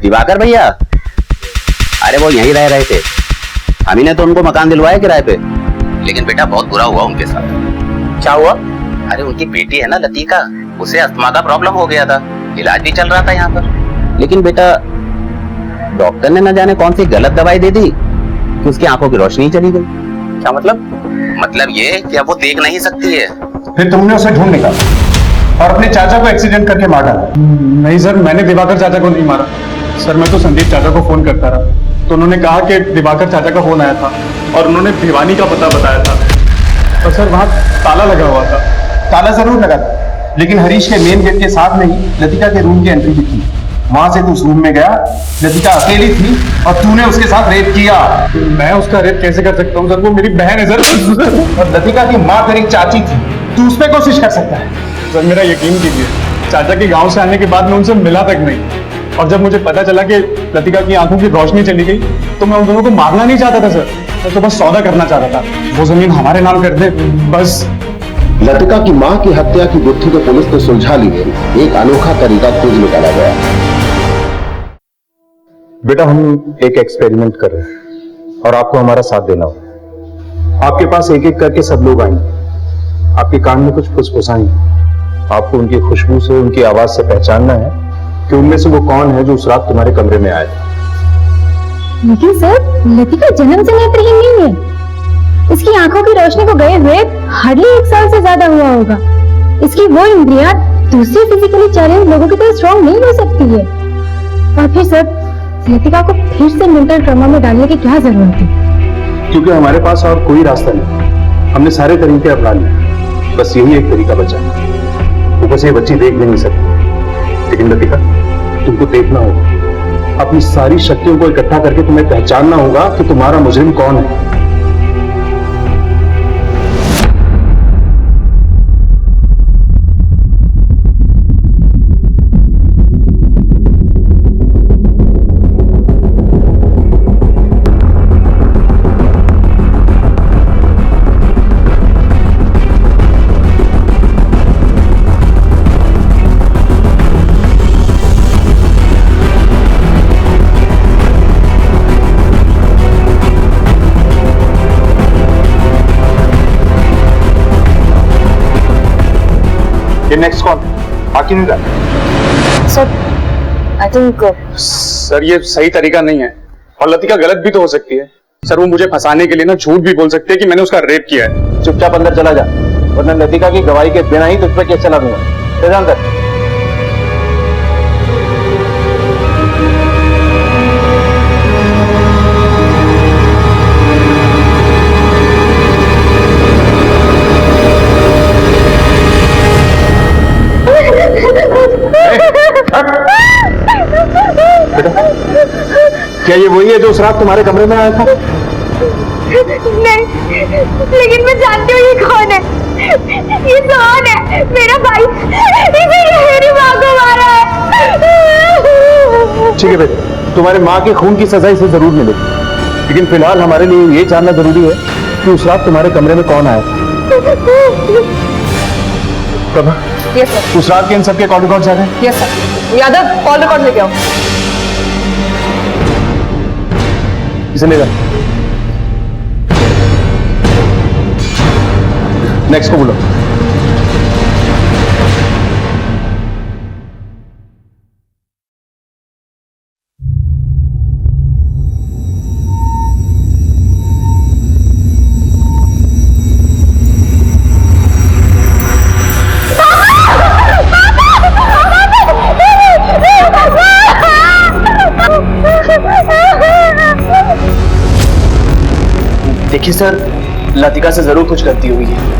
दिवाकर भैया, अरे वो यहीं रह रहे थे, हम ही ने तो उनको मकान दिलवाया किराए पे। लेकिन बेटा बहुत बुरा हुआ उनके साथ। क्या हुआ? अरे उनकी बेटी है ना लतिका, उसे अस्थमा का प्रॉब्लम हो गया था, इलाज भी चल रहा था यहाँ पर। लेकिन बेटा डॉक्टर ने न जाने कौन सी गलत दवाई दे दी कि उसकी आंखों की रोशनी चली गई। क्या मतलब? मतलब ये कि अब वो देख नहीं सकती है। फिर तुमने उसे ढूंढ निकाला और अपने चाचा को एक्सीडेंट करके मार डाला? नहीं सर, मैंने दिवाकर चाचा को नहीं मारा सर, मैं तो संदीप चाचा को फोन करता रहा, तो उन्होंने कहा कि दिवाकर चाचा का फोन आया था और उन्होंने भिवानी का पता बताया था, और सर वहाँ ताला लगा हुआ था। ताला जरूर लगा था, लेकिन हरीश के मेन गेट के साथ में ही लतिका के रूम की एंट्री भी थी। वहां से तू उस रूम में गया, लतिका अकेली थी और तूने उसके साथ रेप किया। मैं उसका रेप कैसे कर सकता हूँ सर, वो मेरी बहन है सर। और लतिका की माँ तेरी चाची थी, तू उस पर कोशिश कर सकता है। सर मेरा यकीन कीजिए, चाचा के गांव से आने के बाद मैं उनसे मिला तक नहीं, और जब मुझे पता चला कि लतिका की आंखों की रोशनी चली गई तो मैं उन दोनों को मारना नहीं चाहता था सर, मैं तो बस सौदा करना चाहता था, वो जमीन हमारे नाम कर दे बस। लतिका की मां की हत्या की गुत्थी तो पुलिस ने सुलझा ली है, एक अनोखा तरीका खोज निकाला गया। बेटा हम एक एक्सपेरिमेंट कर रहे हैं और आपको हमारा साथ देना होगा। आपके पास एक एक करके सब लोग आएंगे, आपके कान में कुछ फुसफुसाएंगे, आपको उनकी खुशबू से, उनकी आवाज से पहचानना है कि उनमें से वो कौन है जो उस रात तुम्हारे कमरे में आया। लेकिन सर, लतिका जन्म से नेत्रहीन नहीं है। इसकी आंखों की रोशनी को गए हुए हार्डली 1 साल से ज्यादा हुआ होगा। इसकी वो इंद्रियां दूसरे फिजिकली चैलेंज लोगों की तरह स्ट्रॉन्ग नहीं हो सकती है। और फिर सर, लतिका को फिर से मेंटल ट्रॉमा में डालने की क्या जरूरत है? क्योंकि हमारे पास और कोई रास्ता नहीं, हमने सारे तरीके अपना लिए, बस यही एक तरीका बचा है। ऊपर से ये बच्ची देख भी नहीं सकती, लेकिन लतिका तुमको देखना होगा, अपनी सारी शक्तियों को इकट्ठा करके तुम्हें पहचानना होगा कि तुम्हारा मुजरिम कौन है। नेक्स्ट कौन बाकी नहीं रहा? सर आई थिंक सर ये सही तरीका नहीं है, और लतिका गलत भी तो हो सकती है सर। वो मुझे फंसाने के लिए ना झूठ भी बोल सकती है कि मैंने उसका रेप किया है। चुपचाप अंदर चला जा, वरना लतिका की गवाही के बिना ही तुझ पर केस चला दूंगा। चल अंदर। क्या ये वही है जो उस रात तुम्हारे कमरे में आया था? नहीं, लेकिन मैं जानती हूँ ये कौन है। ये सोहन है, मेरा भाई। इसी ने मेरी माँ को मारा है। ठीक है बेटे, तुम्हारे माँ के खून की सजा इसे जरूर मिलेगी, लेकिन फिलहाल हमारे लिए ये जानना जरूरी है कि उस रात तुम्हारे कमरे में कौन आया था। Prabha, yes sir. उस रात के इन सबके कॉल रिकॉर्ड आ गए? Yes sir. Yadav call record लेके आओ। इसे ले जा। नेक्स्ट को बोलो। देखिए सर, लतिका से जरूर कुछ गलती हुई है।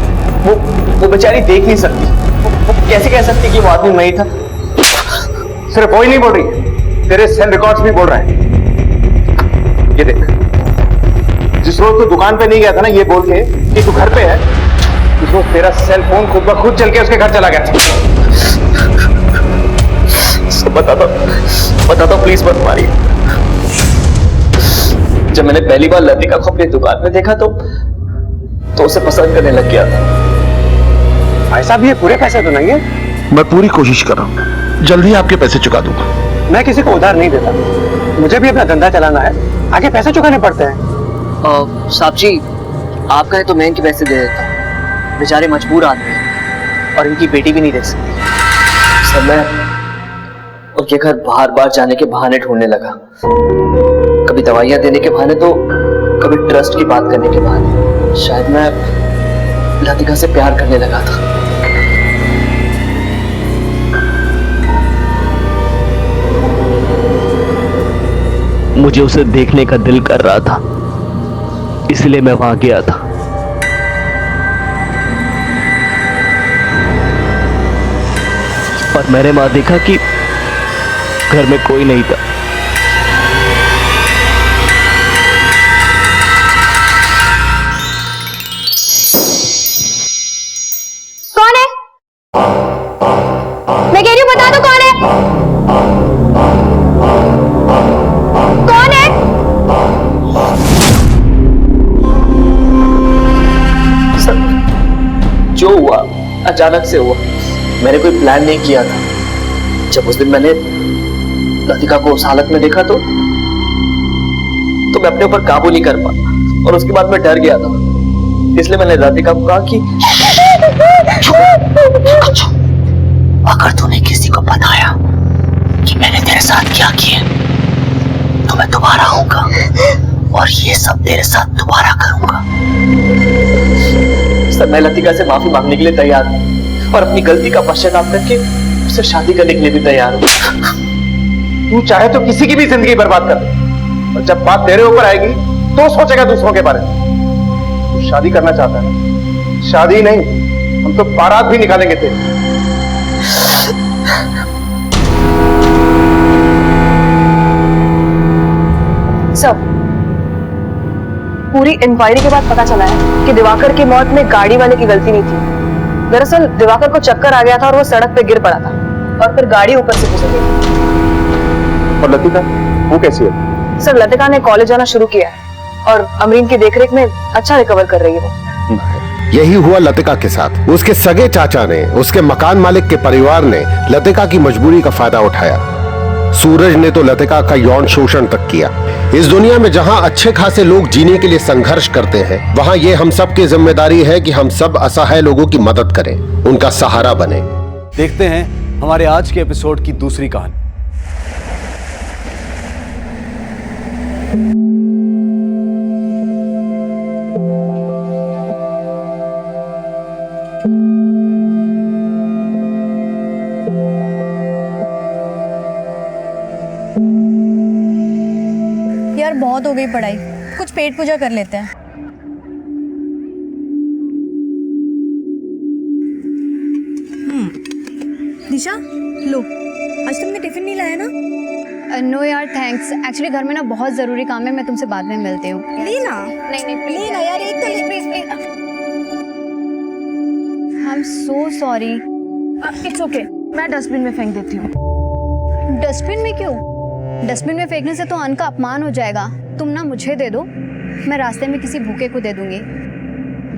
वो बेचारी देख नहीं सकती, वो कैसे कह सकती कि वो आदमी मैं ही था? सिर्फ वही नहीं बोल रही, तेरे सेल रिकॉर्ड्स भी बोल रहे हैं। ये देख, जिस रोज तू दुकान पे नहीं गया था ना ये बोल के कि तू घर पे है, उस रोज तेरा सेल फोन खुद ब खुद चल के उसके घर चला गया था। बता दो प्लीज मत मारिए। जब मैंने पहली बार लतिका को अपनी दुकान में देखा तो उसे पसंद करने लग गया था। भाई साहब, ये पूरे पैसे तो नहीं है? मैं पूरी कोशिश कर रहा हूँ, जल्दी आपके पैसे चुका दूंगा। मैं किसी को उधार नहीं देता, मुझे भी अपना धंधा चलाना है, आगे पैसे चुकाने पड़ते हैं। साहब जी, आप कहें तो मैं इनके पैसे दे देता हूँ, बेचारे मजबूर आदमी हैं और इनकी बेटी भी नहीं देख सकती। सर मैं उनके घर बार बार जाने के बहाने ढूंढने लगा, कभी दवाइयां देने के बहाने तो कभी ट्रस्ट की बात करने के बहाने। शायद मैं लतिका से प्यार करने लगा था। मुझे उसे देखने का दिल कर रहा था, इसलिए मैं वहां गया था। और मैंने वहां देखा कि घर में कोई नहीं था। कौन है? मैं कह रही हूँ बता दो कौन है? कौन है? सर, जो हुआ अचानक से हुआ, मैंने कोई प्लान नहीं किया था। जब उस दिन मैंने लतिका को उस हालत में देखा तो मैं अपने ऊपर काबू नहीं कर पाया और उसके बाद मैं डर गया था। इसलिए मैंने लतिका को कहा कि अगर तूने किसी को बताया कि मैंने तेरे साथ क्या किया तो मैं दोबारा आऊंगा और ये सब तेरे साथ दोबारा करूंगा। सर, मैं लतिका से माफी मांगने के लिए तैयार हूँ और अपनी गलती का पश्चाताप करके उससे शादी करने के लिए भी तैयार हूँ। तू चाहे तो किसी की भी जिंदगी बर्बाद कर दे, और जब बात तेरे ऊपर आएगी तो सोचेगा दूसरों के बारे में। तू शादी करना चाहता है ना? शादी नहीं, हम तो बारात भी निकालेंगे तेरे। सब पूरी इंक्वायरी के बाद पता चला है कि दिवाकर की मौत में गाड़ी वाले की गलती नहीं थी। दरअसल दिवाकर को चक्कर आ गया था और वो सड़क पे गिर पड़ा था और फिर गाड़ी ऊपर से घुस गई। और लतिका वो कैसी है? सर, लतिका ने कॉलेज जाना शुरू किया है और अमरीन की देखरेख में अच्छा रिकवर कर रही है वो। यही हुआ लतिका के साथ। उसके सगे चाचा ने, उसके मकान मालिक के परिवार ने लतिका की मजबूरी का फायदा उठाया। सूरज ने तो लतिका का यौन शोषण तक किया। इस दुनिया में जहां अच्छे खासे लोग जीने के लिए संघर्ष करते हैं, वहां ये हम सब की जिम्मेदारी है कि हम सब असहाय लोगों की मदद करें, उनका सहारा बने। देखते हैं हमारे आज के एपिसोड की दूसरी कहानी। यार बहुत हो गई पढ़ाई, कुछ पेट पूजा कर लेते हैं। निशा लो, आज तुमने टिफिन नहीं लाया ना? नो यार थैंक्स, एक्चुअली घर में ना बहुत जरूरी काम है, मैं तुमसे बाद में मिलती हूँ। लेना नहीं लेना यार, एक तो please please. I am so sorry. It's okay, मैं डस्टबिन में फेंक देती हूँ। डस्टबिन में क्यों? डस्टबिन में फेंकने से तो अन्न का अपमान हो जाएगा। तुम ना मुझे दे दो, मैं रास्ते में किसी भूखे को दे दूंगी।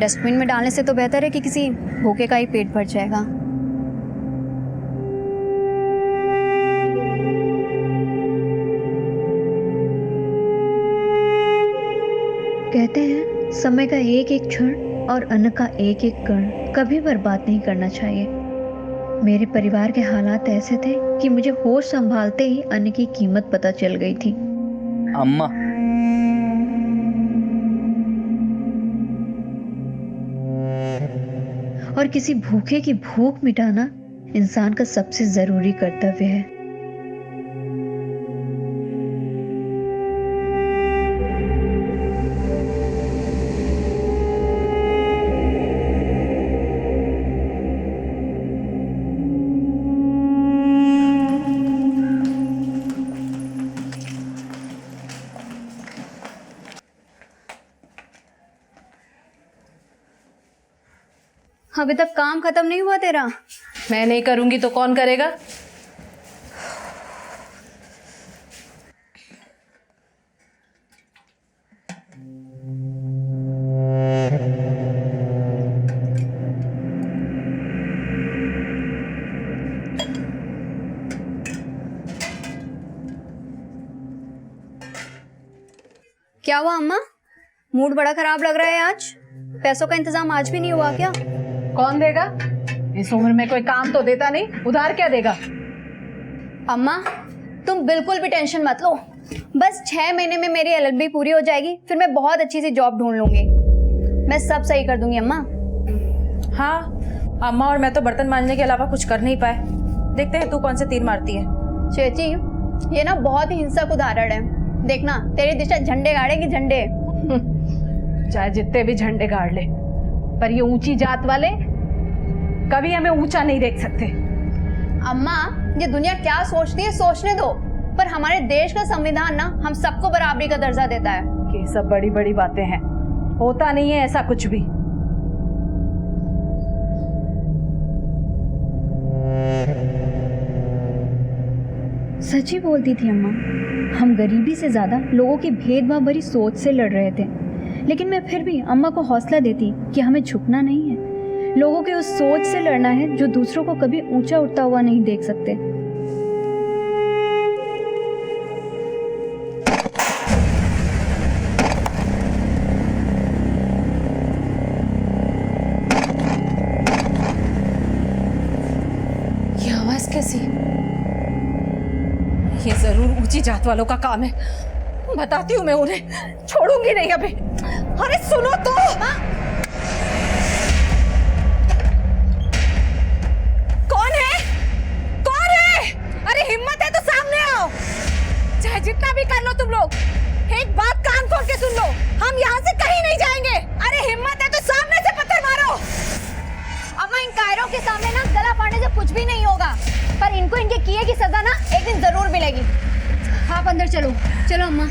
डस्टबिन में डालने से तो बेहतर है कि किसी भूखे का ही पेट भर जाएगा। कहते हैं समय का एक एक क्षण और अन्न का एक एक कण कभी बर्बाद नहीं करना चाहिए। मेरे परिवार के हालात ऐसे थे कि मुझे होश संभालते ही अन्न की कीमत पता चल गई थी। अम्मा, और किसी भूखे की भूख मिटाना इंसान का सबसे जरूरी कर्तव्य है। अभी तक काम खत्म नहीं हुआ तेरा? मैं नहीं करूंगी तो कौन करेगा? क्या हुआ अम्मा, मूड बड़ा खराब लग रहा है आज? पैसों का इंतजाम आज भी नहीं हुआ क्या? कौन देगा? इस उम्र में कोई काम तो देता नहीं, उधार क्या देगा? अम्मा तुम बिल्कुल भी टेंशन मत लो, बस 6 महीने में मेरी LLB पूरी हो जाएगी, फिर मैं बहुत अच्छी सी जॉब ढूंढ लूंगी। मैं सब सही कर दूंगी अम्मा। हाँ, अम्मा और मैं तो बर्तन मांजने के अलावा कुछ कर नहीं पाए। देखते हैं तू कौन से तीर मारती है। चेची ये ना बहुत ही हिंसक उदाहरण है, देखना तेरी दिशा झंडे गाड़ेगी झंडे। चाहे जितने भी झंडे गाड़ ले, पर ये ऊंची जात वाले कभी हमें ऊंचा नहीं देख सकते। अम्मा ये दुनिया क्या सोचती है सोचने दो, पर हमारे देश का संविधान ना हम सबको बराबरी का दर्जा देता है। ये सब बड़ी बड़ी बातें हैं, होता नहीं है ऐसा कुछ भी। सच्ची बोलती थी अम्मा, हम गरीबी से ज्यादा लोगों की भेदभाव भरी सोच से लड़ रहे थे, लेकिन मैं फिर भी अम्मा को हौसला देती कि हमें झुकना नहीं है, लोगों के उस सोच से लड़ना है जो दूसरों को कभी ऊंचा उठता हुआ नहीं देख सकते। ये आवाज कैसी? ये जरूर ऊंची जात वालों का काम है, बताती हूँ मैं उन्हें, छोड़ूंगी नहीं अभी। अरे सुनो तो, कौन है? कौन है? अरे हिम्मत है तो सामने आओ, चाहे जितना भी कर लो तुम लोग। एक बात कान खोल के सुन लो, हम यहाँ से कहीं नहीं जाएंगे। अरे हिम्मत है तो सामने से पत्थर मारो। अम्मा इन कायरों के सामने ना गला फाड़ने से कुछ भी नहीं होगा, पर इनको इनके किए की सजा ना एक दिन जरूर मिलेगी। आप अंदर चलो, चलो अम्मा।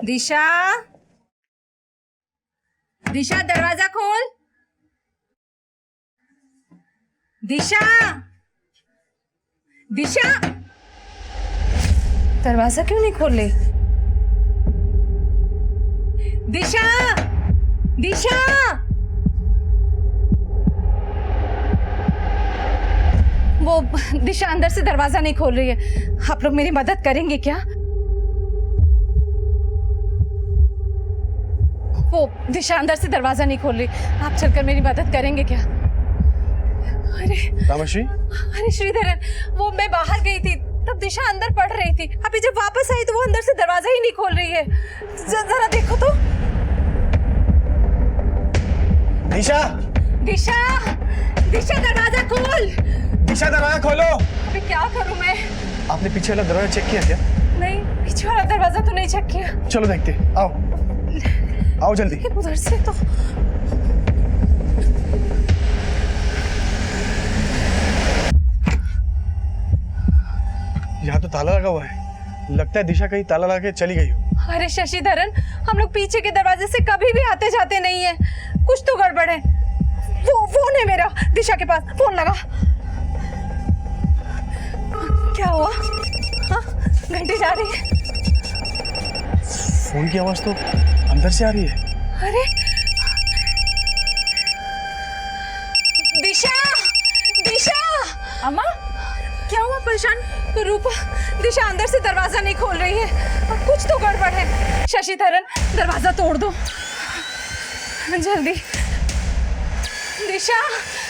दिशा, दिशा दरवाजा खोल। दिशा, दिशा, दरवाजा क्यों नहीं खोल रही? दिशा, दिशा, वो दिशा अंदर से दरवाजा नहीं खोल रही है। आप लोग मेरी मदद करेंगे क्या? वो दिशा अंदर से दरवाजा नहीं खोल रही, आप चलकर मेरी मदद करेंगे क्या? अरे रामश्री, अरे श्रीधरन, वो मैं बाहर गई थी तब दिशा अंदर पढ़ रही थी, अभी जब वापस आई तो वो अंदर से दरवाजा ही नहीं खोल रही है। जरा देखो तो। दिशा, दिशा, दिशा दरवाजा खोल। दिशा दरवाजा खोलो। अभी क्या करूं मैं? आपने पीछे वाला दरवाजा चेक किया क्या? नहीं, पीछे वाला दरवाजा तो नहीं चेक किया। चलो देखते, आओ आओ जल्दी। उधर से तो यहाँ तो ताला लगा हुआ है, लगता है दिशा कहीं ताला लगा के चली गई हो। अरे शशिधरन, हम लोग पीछे के दरवाजे से कभी भी आते जाते नहीं है, कुछ तो गड़बड़ है। वो फोन है मेरा, दिशा के पास फोन लगा। क्या हुआ? हाँ, घंटी जा रही है। फोन की आवाज तो अंदर से आ रही है। अरे दिशा, दिशा, अम्मा क्या हुआ? परेशान रूपा, दिशा अंदर से दरवाजा नहीं खोल रही है, कुछ तो गड़बड़ है। शशिधरन, दरवाजा तोड़ दो जल्दी। दिशा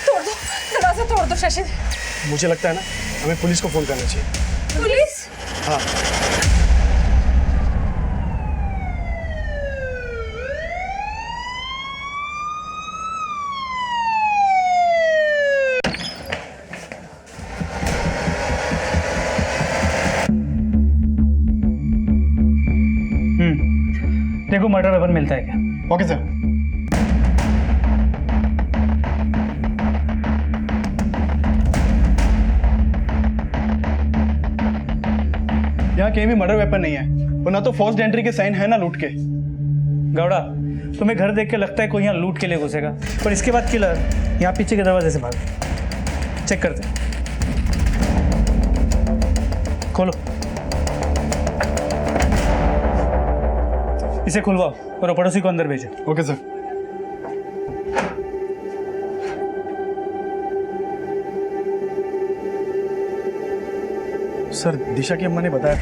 तोड़ दो, दरवाजा तोड़ दो शशि। मुझे लगता है ना हमें पुलिस को फोन करना चाहिए। पुलिस? हाँ। देखो मर्डर वेपन मिलता है क्या? Okay sir. यहाँ कहीं भी मर्डर वेपन नहीं है, और ना तो फोर्स्ड एंट्री के साइन है ना लूट के। गौड़ा, तुम्हें घर देख के लगता है कोई यहाँ लूट के लिए घुसेगा, पर इसके बाद किलर यहाँ पीछे के दरवाजे से भागा। चेक करते, खोलो, इसे खुलवाओ और पड़ोसी को अंदर भेजो। Okay sir. सर, दिशा की अम्मा ने बताया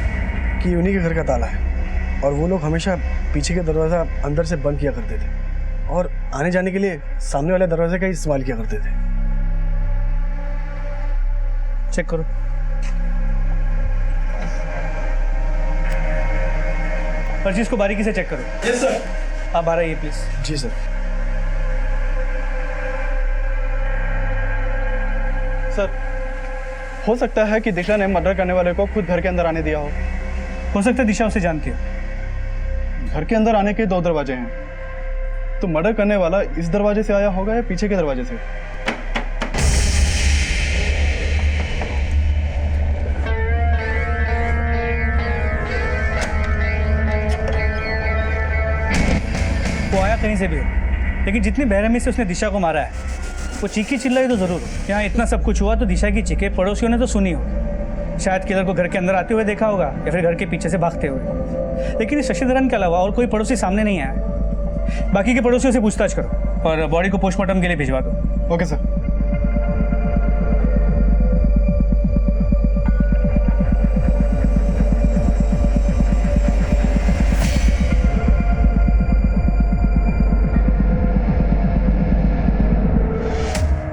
कि उन्हीं के घर का ताला है और वो लोग हमेशा पीछे के दरवाज़ा अंदर से बंद किया करते थे और आने जाने के लिए सामने वाले दरवाजे का ही इस्तेमाल किया करते थे। चेक करो। अर्जी इसको बारीकी से चेक करो। Yes sir. आप बाहर आइए प्लीज। Ji sir. सर, हो सकता है कि दिशा ने मर्डर करने वाले को खुद घर के अंदर आने दिया हो सकता है दिशा उसे जानती हो। घर के अंदर आने के 2 दरवाजे हैं, तो मर्डर करने वाला इस दरवाजे से आया होगा या पीछे के दरवाजे से? वो आया कहीं से भी हो, लेकिन जितनी बेरहमी से उसने दिशा को मारा है, वो चीखी चिल्लाई तो जरूर। यहाँ इतना सब कुछ हुआ तो दिशा की चीखें पड़ोसियों ने तो सुनी हो। शायद किलर को घर के अंदर आते हुए देखा होगा या फिर घर के पीछे से भागते हुए। लेकिन शशिधरन के अलावा और कोई पड़ोसी सामने नहीं आया। बाकी के पड़ोसियों से पूछताछ करो और बॉडी को पोस्टमार्टम के लिए भिजवा दो। Okay sir.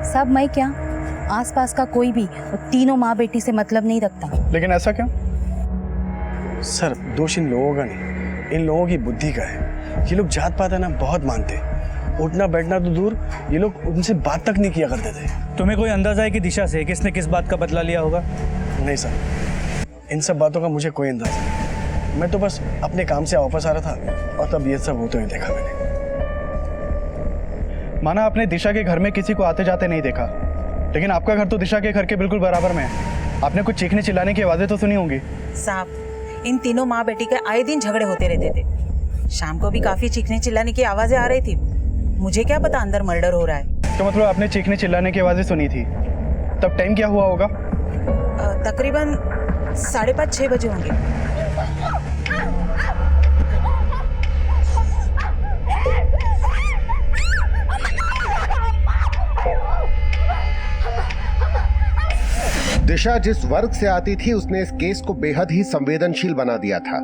सब मैं क्या, आसपास का कोई भी तीनों माँ बेटी से मतलब नहीं रखता। लेकिन ऐसा क्यों? सर, दोष इन लोगों का नहीं, इन लोगों की बुद्धि का है। ये लोग जात पात है ना बहुत मानते, उठना बैठना तो दूर, ये लोग उनसे बात तक नहीं किया करते थे। तुम्हें कोई अंदाजा है कि दिशा से किसने किस बात का बदला लिया होगा? नहीं सर, इन सब बातों का मुझे कोई अंदाजा नहीं। मैं तो बस अपने काम से वापस आ रहा था और तब ये सब होते हुए देखा मैंने। माना आपने दिशा के घर में किसी को आते जाते नहीं देखा, लेकिन आपका घर तो दिशा के घर के बिल्कुल बराबर में है। आपने कुछ चीखने चिल्लाने की आवाजें तो सुनी होंगी। साहब, इन तीनों माँ बेटी के आए दिन झगड़े होते रहते थे। शाम को भी काफी चीखने चिल्लाने की आवाजें आ रही थी। मुझे क्या पता अंदर मर्डर हो रहा है। तो मतलब आपने चीखने चिल्लाने की आवाजें सुनी थी। तब टाइम क्या हुआ होगा? तकरीबन 5:30-6 बजे होंगे। दिशा जिस वर्ग से आती थी उसने इस केस को बेहद ही संवेदनशील बना दिया था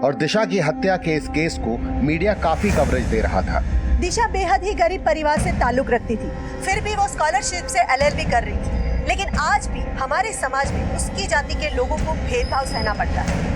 और दिशा की हत्या के इस केस को मीडिया काफी कवरेज दे रहा था। दिशा बेहद ही गरीब परिवार से ताल्लुक रखती थी, फिर भी वो स्कॉलरशिप से LLB कर रही थी। लेकिन आज भी हमारे समाज में उसकी जाति के लोगों को भेदभाव सहना पड़ता है।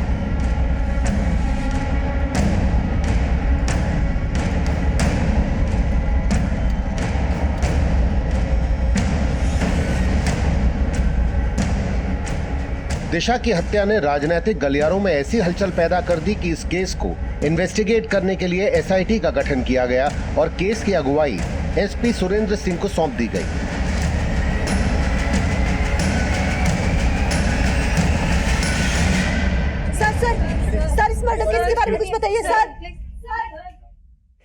दिशा की हत्या ने राजनीतिक गलियारों में ऐसी हलचल पैदा कर दी कि इस केस को इन्वेस्टिगेट करने के लिए SIT का गठन किया गया और केस की अगुवाई SP सुरेंद्र सिंह को सौंप दी गई। सर, इस मर्डर केस के बारे में कुछ बताइए सर।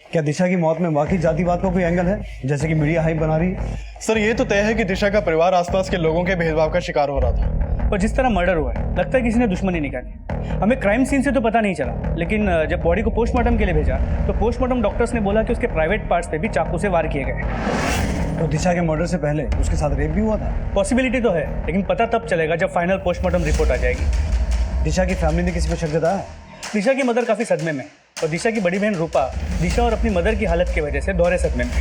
क्या दिशा की मौत में वाकई जातिवाद का कोई एंगल है, जैसे कि मीडिया हाइप बना रही है? सर, ये तो तय है कि दिशा का परिवार आसपास के लोगों के भेदभाव का शिकार हो रहा था। और जिस तरह मर्डर हुआ है, लगता है किसी ने दुश्मनी निकाली। हमें क्राइम सीन से तो पता नहीं चला, लेकिन जब बॉडी को पोस्टमार्टम के लिए भेजा तो पोस्टमार्टम डॉक्टर्स ने बोला कि उसके प्राइवेट पार्ट्स पे भी चाकू से वार किए गए। तो दिशा के मर्डर से पहले उसके साथ रेप भी हुआ था? पॉसिबिलिटी तो है, लेकिन पता तब चलेगा जब फाइनल पोस्टमार्टम रिपोर्ट आ जाएगी। दिशा की फैमिली ने किसी पर शक जताया? दिशा की मदर काफी सदमे में और दिशा की बड़ी बहन रूपा दिशा और अपनी मदर की हालत की वजह से दोहरे सदमे में।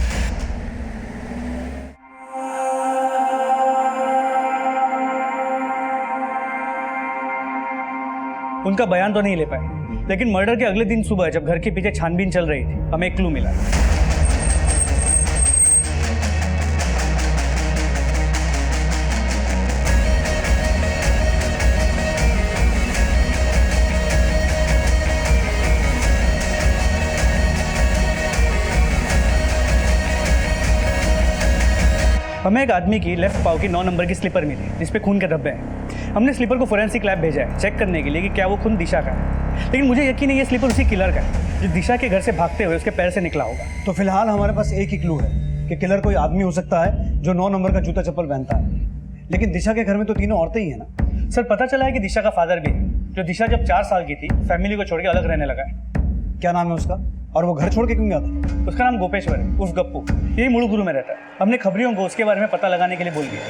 उनका बयान तो नहीं ले पाए, लेकिन मर्डर के अगले दिन सुबह जब घर के पीछे छानबीन चल रही थी, हमें एक क्लू मिला। हमें एक आदमी की लेफ्ट पाव की 9 नंबर की स्लीपर मिली जिसपे खून के धब्बे हैं। हमने स्लीपर को फोरेंसिक लैब भेजा है चेक करने के लिए कि क्या वो खून दिशा का है, लेकिन मुझे यकीन है ये स्लीपर उसी किलर का है जो दिशा के घर से भागते हुए उसके पैर से निकला होगा। तो फिलहाल हमारे पास एक ही क्लू है कि किलर कोई आदमी हो सकता है जो 9 नंबर का जूता चप्पल पहनता है, लेकिन दिशा के घर में तो तीनों औरतें ही है ना। सर, पता चला है कि दिशा का फादर भी है, जो दिशा जब 4 साल की थी फैमिली को छोड़ के अलग रहने लगा है। क्या नाम है उसका और वो घर छोड़ के क्यों गया था? उसका नाम गोपेश्वर है, उर्फ गप्पू। यही मुड़ुगुरु में रहता है। हमने खबरियों को उसके बारे में पता लगाने के लिए बोल दिया।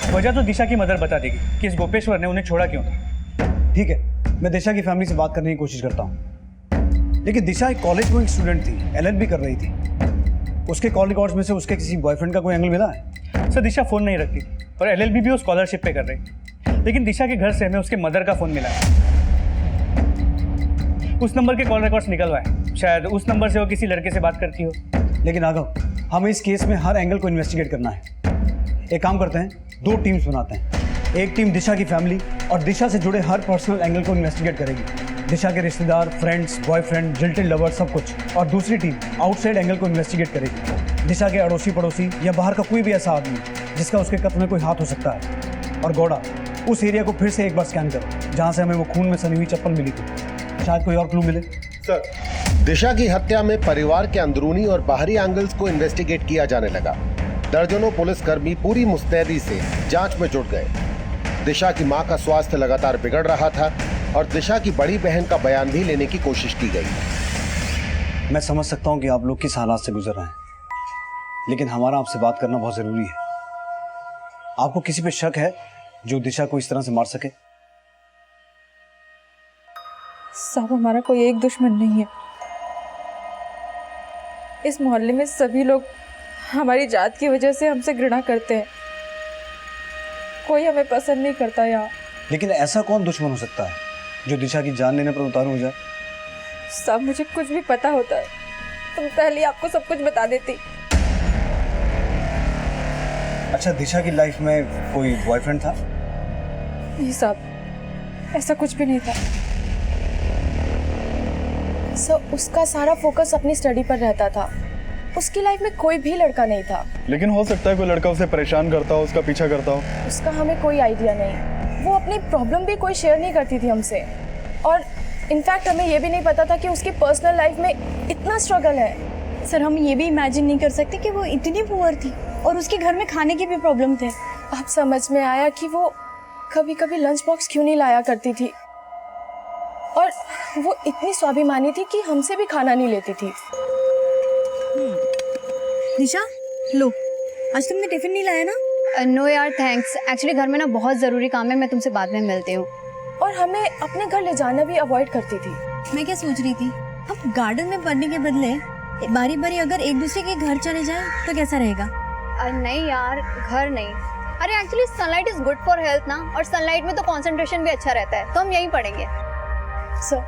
वजह तो दिशा की मदर बता देगी कि इस गोपेश्वर ने उन्हें छोड़ा क्यों था। ठीक है, मैं दिशा की फैमिली से बात करने की कोशिश करता हूँ। लेकिन दिशा एक कॉलेज गोइंग स्टूडेंट थी, LLB कर रही थी। उसके कॉल रिकॉर्ड्स में से उसके किसी बॉयफ्रेंड का कोई एंगल मिला है? सर दिशा फोन नहीं रखती और एलएलबी भी वो स्कॉलरशिप पे कर रही, लेकिन दिशा के घर से हमें उसके मदर का फोन मिला है। उस नंबर के कॉल रिकॉर्ड्स निकलवाए, शायद उस नंबर से वो किसी लड़के से बात करती हो। लेकिन राघव, हमें इस केस में हर एंगल को इन्वेस्टिगेट करना है। एक काम करते हैं, 2 टीम्स बनाते हैं। एक टीम दिशा की फैमिली और दिशा से जुड़े हर पर्सनल एंगल को इन्वेस्टिगेट करेगी, दिशा के रिश्तेदार, फ्रेंड्स, बॉयफ्रेंड, जिल्टेड लवर, सब कुछ। और दूसरी टीम आउटसाइड एंगल को इन्वेस्टिगेट करेगी, दिशा के अड़ोसी पड़ोसी या बाहर का कोई भी ऐसा आदमी जिसका उसके कत्ल में कोई हाथ हो सकता है। और गौड़ा, उस एरिया को फिर से एक बार स्कैन करो जहाँ से हमें वो खून में सनी हुई चप्पल मिली थी, शायद कोई और क्लू मिले। सर, दिशा की हत्या में परिवार के अंदरूनी और बाहरी एंगल्स को इन्वेस्टिगेट किया जाने लगा। दर्जनों पुलिसकर्मी पूरी मुस्तैदी से जांच में जुट गए। दिशा की मां का स्वास्थ्य लगातार बिगड़ रहा था और दिशा की बड़ी बहन का बयान भी लेने की कोशिश की गई। मैं समझ सकता हूँ कि आप लोग किस हालात से गुजर रहे हैं, लेकिन हमारा आपसे बात करना बहुत जरूरी है। आपको किसी पे शक है जो दिशा को इस तरह से मार सके? साहब, हमारा कोई एक दुश्मन नहीं है। इस मोहल्ले में सभी लोग हमारी जात की वजह से हमसे घृणा करते हैं। कोई हमें पसंद नहीं करता यहाँ। लेकिन ऐसा कौन दुश्मन हो सकता है जो दिशा की जान लेने पर उतारू हो जाए? साहब, मुझे कुछ भी पता होता है तुम पहले आपको सब कुछ बता देती। अच्छा, दिशा की लाइफ में कोई बॉयफ्रेंड था? नहीं साहब, ऐसा कुछ भी नहीं था। सर, उसका सारा फोकस अपनी स्टडी पर रहता था। उसकी लाइफ में कोई भी लड़का नहीं था। लेकिन हो सकता है कोई लड़का उसे परेशान करता हो, उसका पीछा करता हो। उसका हमें कोई आइडिया नहीं। वो अपनी प्रॉब्लम भी कोई शेयर नहीं करती थी हमसे, और इनफैक्ट हमें ये भी नहीं पता था कि उसकी पर्सनल लाइफ में इतना स्ट्रगल है। सर, हम ये भी इमेजिन नहीं कर सकते कि वो इतनी पुअर थी और उसके घर में खाने की भी प्रॉब्लम थे। अब समझ में आया कि वो कभी कभी लंच बॉक्स क्यों नहीं लाया करती थी, और वो इतनी स्वाभिमानी थी कि हमसे भी खाना नहीं लेती थी। निशा, लो, आज तुमने टिफिन नहीं लाया ना? नो यार, थैंक्स। एक्चुअली घर में ना बहुत ज़रूरी काम है, मैं तुमसे बाद में मिलती हूँ। और हमें अपने घर ले जाना भी अवॉइड करती थी। मैं क्या सोच रही थी, अब गार्डन में पढ़ने के बदले बारी बारी अगर एक दूसरे के घर चले जाए तो कैसा रहेगा? नहीं यार, घर नहीं। अरे actually sunlight is good for health ना, और सनलाइट में तो कंसंट्रेशन भी अच्छा रहता है, तो हम यहीं पढ़ेंगे। Sir,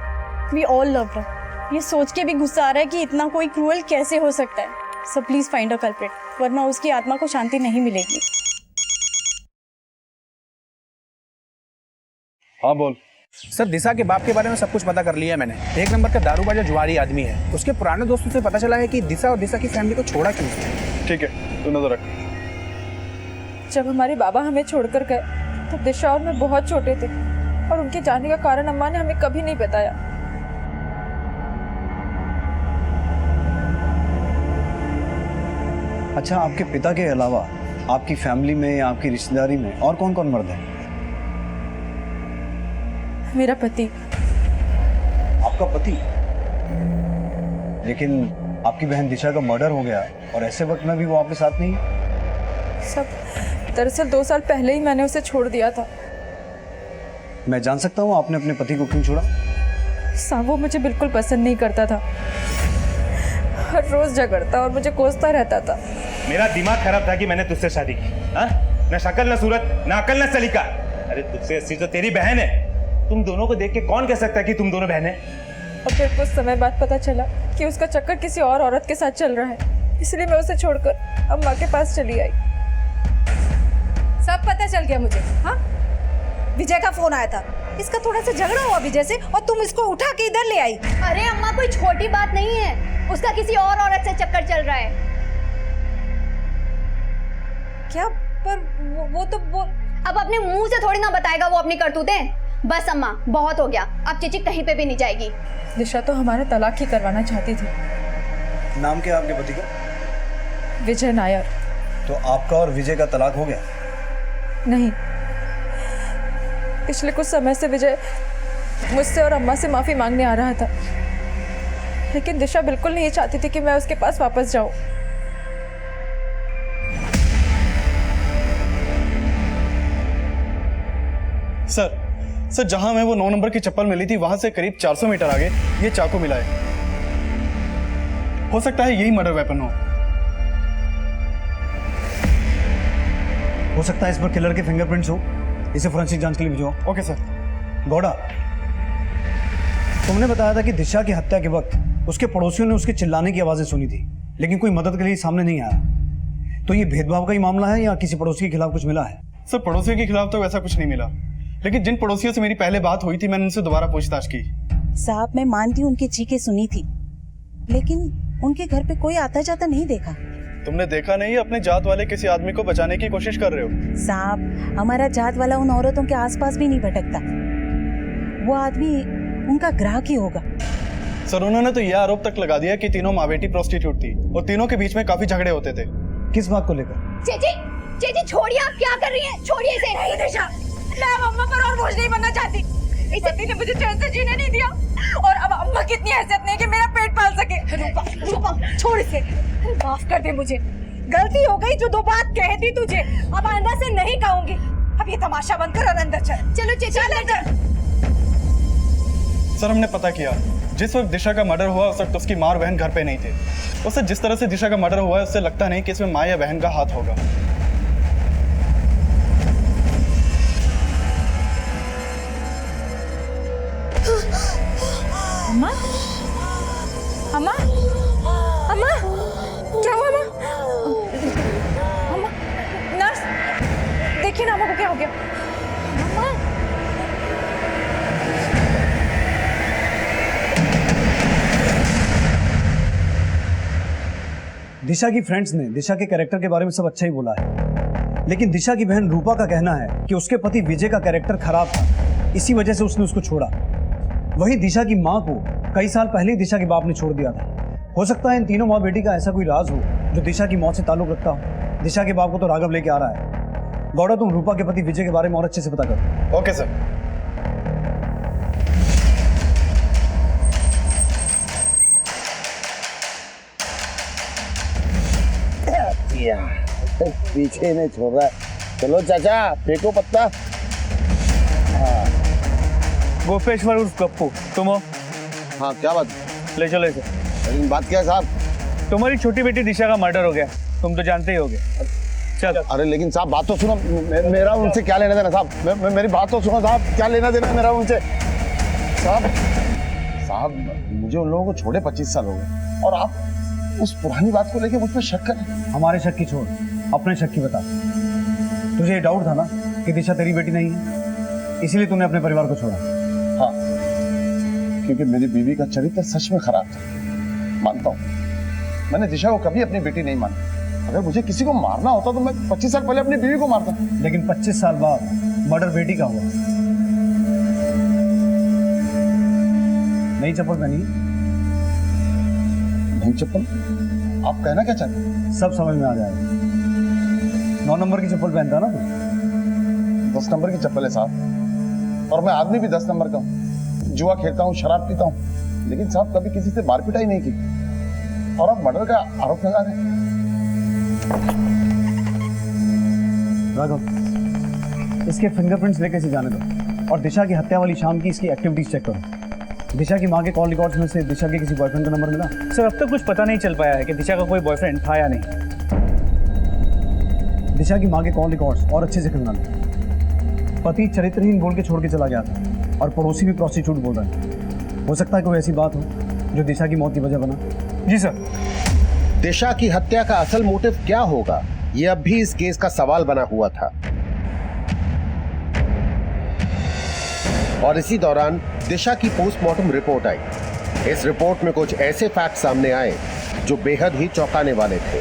we all love her. ये सोच के भी गुस्सा आ रहा है कि इतना कोई क्रूअल कैसे हो सकता है। Sir, please find a culprit, वरना उसकी आत्मा को शांति नहीं मिलेगी। हाँ बोल। सर, दिशा के बाप के बारे में सब कुछ पता कर लिया मैंने। 1 नंबर का दारूबाज जुआरी आदमी है। उसके पुराने दोस्तों से पता चला है कि दिशा और दिशा की फैमिली को छोड़ा क्यों उसने। ठीक है, तू नजर रख। जब हमारे बाबा हमें छोड़कर गए तो दिशा और मैं बहुत छोटे थे, और उनके जाने का कारण अम्मा ने हमें कभी नहीं बताया। अच्छा, आपके पिता के अलावा आपकी फैमिली में, आपकी रिश्तेदारी में और कौन कौन मर्द है? मेरा पति। आपका पति? लेकिन आपकी बहन दिशा का मर्डर हो गया और ऐसे वक्त में भी वो आपके साथ नहीं है? सब दरअसल 2 साल पहले ही मैंने उसे छोड़ दिया था। मैं जान सकता हूँ आपने अपने पति को क्यों छोड़ा? साहब, वो मुझे बिल्कुल पसंद नहीं करता था। हर रोज झगड़ता और मुझे कोसता रहता था। मेरा दिमाग खराब था कि मैंने तुझसे शादी की। हाँ, न शक्ल न सूरत न अकल न सलीका। अरे तुझसे अच्छी तो तेरी बहन है। तुम दोनों को देख के कौन कह सकता है कि तुम दोनों बहन है? और फिर कुछ समय बाद पता चला कि उसका चक्कर किसी और औरत के साथ चल रहा है, इसलिए मैं उसे छोड़कर अम्मा के पास चली आई। सब पता चल गया मुझे। हाँ, विजय का फोन आया था, इसका थोड़ा सा झगड़ा हुआ विजय से, और तुम इसको उठा के इधर ले आई। अरे अम्मा, कोई छोटी बात नहीं है, उसका किसी और औरत से चक्कर चल रहा है। क्या? पर वो तो अब अपने मुंह से थोड़ी ना बताएगा वो अपनी करतूतें। बस अम्मा, बहुत हो गया, अब चिचिक कहीं पे भी नहीं जाएगी। दिशा तो हमारा तलाक ही करवाना चाहती थी। नाम क्या आपके पति का? विजय नायर। तो आपका और विजय का तलाक हो गया? नहीं, पिछले कुछ समय से विजय मुझसे और अम्मा से माफी मांगने आ रहा था, लेकिन दिशा बिल्कुल नहीं चाहती थी कि मैं उसके पास वापस जाऊं। सर, जहां हमें वो 9 नंबर की चप्पल मिली थी वहां से करीब 400 मीटर आगे ये चाकू मिला है। हो सकता है यही मर्डर वेपन हो। हो सकता है इस पर किलर के फिंगरप्रिंट्स हो। इसे फोरेंसिक जांच के लिए भिजवाओ। Okay sir. गौड़ा, तुमने बताया था कि दिशा की हत्या के वक्त उसके पड़ोसियों ने उसके चिल्लाने की आवाजें सुनी थी, लेकिन कोई मदद के लिए सामने नहीं आया। तो ये भेदभाव का ही मामला है या किसी पड़ोसी के खिलाफ कुछ मिला है? सर पड़ोसियों के खिलाफ तो वैसा कुछ नहीं मिला, लेकिन जिन पड़ोसियों से मेरी पहले बात हुई थी मैंने उनसे दोबारा पूछताछ की। साहब मैं मानती हूँ उनकी चीखें सुनी थी, लेकिन उनके घर पे कोई आता जाता नहीं देखा। तुमने देखा नहीं अपने जात वाले किसी आदमी को बचाने की कोशिश कर रहे हो? साहब हमारा जात वाला उन औरतों के आसपास भी नहीं भटकता, वो आदमी उनका ग्राहक ही होगा। सर उन्होंने तो यह आरोप तक लगा दिया कि तीनों माँ बेटी प्रोस्टिट्यूट थी और तीनों के बीच में काफी झगड़े होते थे। किस बात को लेकर? चेची छोड़िए, आप क्या कर रही हैं? छोड़िए इसे। नहीं दिशा, मैं अब अम्मा पर और बोझ नहीं बनना चाहती। इस पति ने मुझे चैन से जीने नहीं दिया और अब अम्मा कितनी हैसियत नहीं कि मेरा पेट पाल सके। रूपा छोड़ इसे, माफ कर दे मुझे, गलती हो गई जो दो बात कहती तुझे, अब आइंदा से नहीं कहूंगी। अब ये तमाशा बंद कर और अंदर चल। चलो चेची अंदर। सर हमने पता किया, जिस वक्त दिशा का मर्डर हुआ उस वक्त उसकी माँ और बहन घर पे नहीं थे। उससे जिस तरह से दिशा का मर्डर हुआ है उससे लगता नहीं कि इसमें माँ या बहन का हाथ होगा। अम्मा, अम्मा, अम्मा, क्या हुआ अम्मा? अम्मा, नर्स, देखिए ना अम्मा को क्या हो गया। अम्मा, दिशा की फ्रेंड्स ने दिशा के कैरेक्टर के बारे में सब अच्छा ही बोला है, लेकिन दिशा की बहन रूपा का कहना है कि उसके पति विजय का कैरेक्टर खराब था, इसी वजह से उसने उसको छोड़ा। वही दिशा की माँ को कई साल पहले ही दिशा के बाप ने छोड़ दिया था। हो सकता है इन तीनों माँ बेटी का ऐसा कोई राज हो जो दिशा की मौत से ताल्लुक रखता हो। दिशा के बाप को तो राघव लेके आ रहा है। गौड़ा, तुम रूपा के पति विजय के बारे में और अच्छे से पता करो। Okay sir. पीछे नहीं छोड़ रहा है। चलो चाचा फेंको पत्ता। गोपेश्वर उर्फ गप्पू, तुम हो? हाँ क्या बात? ले चलो इसे। लेकिन बात क्या है साहब? तुम्हारी छोटी बेटी दिशा का मर्डर हो गया, तुम तो जानते ही होगे। चल। अरे लेकिन साहब बात तो सुनो, मेरा उनसे क्या लेना देना साहब? मेरी बात तो सुनो साहब, क्या लेना देना मेरा उनसे? साहब मुझे उन लोगों को छोड़े 25 साल हो गए और आप उस पुरानी बात को लेके मुझ पर शक करें। हमारे शक की छोड़, अपने शक की बता। तुझे ये डाउट था ना कि दिशा तेरी बेटी नहीं है, इसीलिए तूने अपने परिवार को छोड़ा? हाँ, क्योंकि मेरी बीवी का चरित्र सच में खराब था, मानता हूँ। मैंने दिशा को कभी अपनी बेटी नहीं माना। अगर मुझे किसी को मारना होता तो मैं 25 साल पहले अपनी बीवी को मारता। लेकिन 25 साल बाद मर्डर बेटी का हुआ। नई चप्पल पहनी? नई चप्पल? आप कहना क्या चाहते हैं? सब समझ में आ जाएगा। 9 नंबर की चप्पल पहनता ना तू? 10 नंबर की चप्पल है साहब, और मैं आदमी भी 10 नंबर का हूँ। जुआ खेलता हूँ, शराब पीता हूँ, लेकिन साहब कभी किसी से मारपीटाई नहीं की। और आप मर्डर का आरोप लगा रहे हैं। राघव, इसके फिंगरप्रिंट्स लेके से जाने दो और दिशा की हत्या वाली शाम की इसकी एक्टिविटीज चेक करो। दिशा की माँ के कॉल रिकॉर्ड्स में से दिशा के किसी बॉयफ्रेंड का नंबर मिला? सर अब तक कुछ पता नहीं चल पाया है कि दिशा का कोई बॉयफ्रेंड था या नहीं। दिशा की माँ के कॉल रिकॉर्ड्स और अच्छे से खंगाल। पति चरित्रहीन बोल के छोड़ के चला गया था और पड़ोसी भी प्रोस्टिट्यूट बोल रहा है। हो सकता है कोई ऐसी बात हो जो दिशा की मौत की वजह बना। जी सर। दिशा की हत्या का असल मोटिव क्या होगा, यह अब भी इस केस का सवाल बना हुआ था। और इसी दौरान दिशा की पोस्टमार्टम रिपोर्ट आई। इस रिपोर्ट में कुछ ऐसे फैक्ट सामने आए जो बेहद ही चौंकाने वाले थे।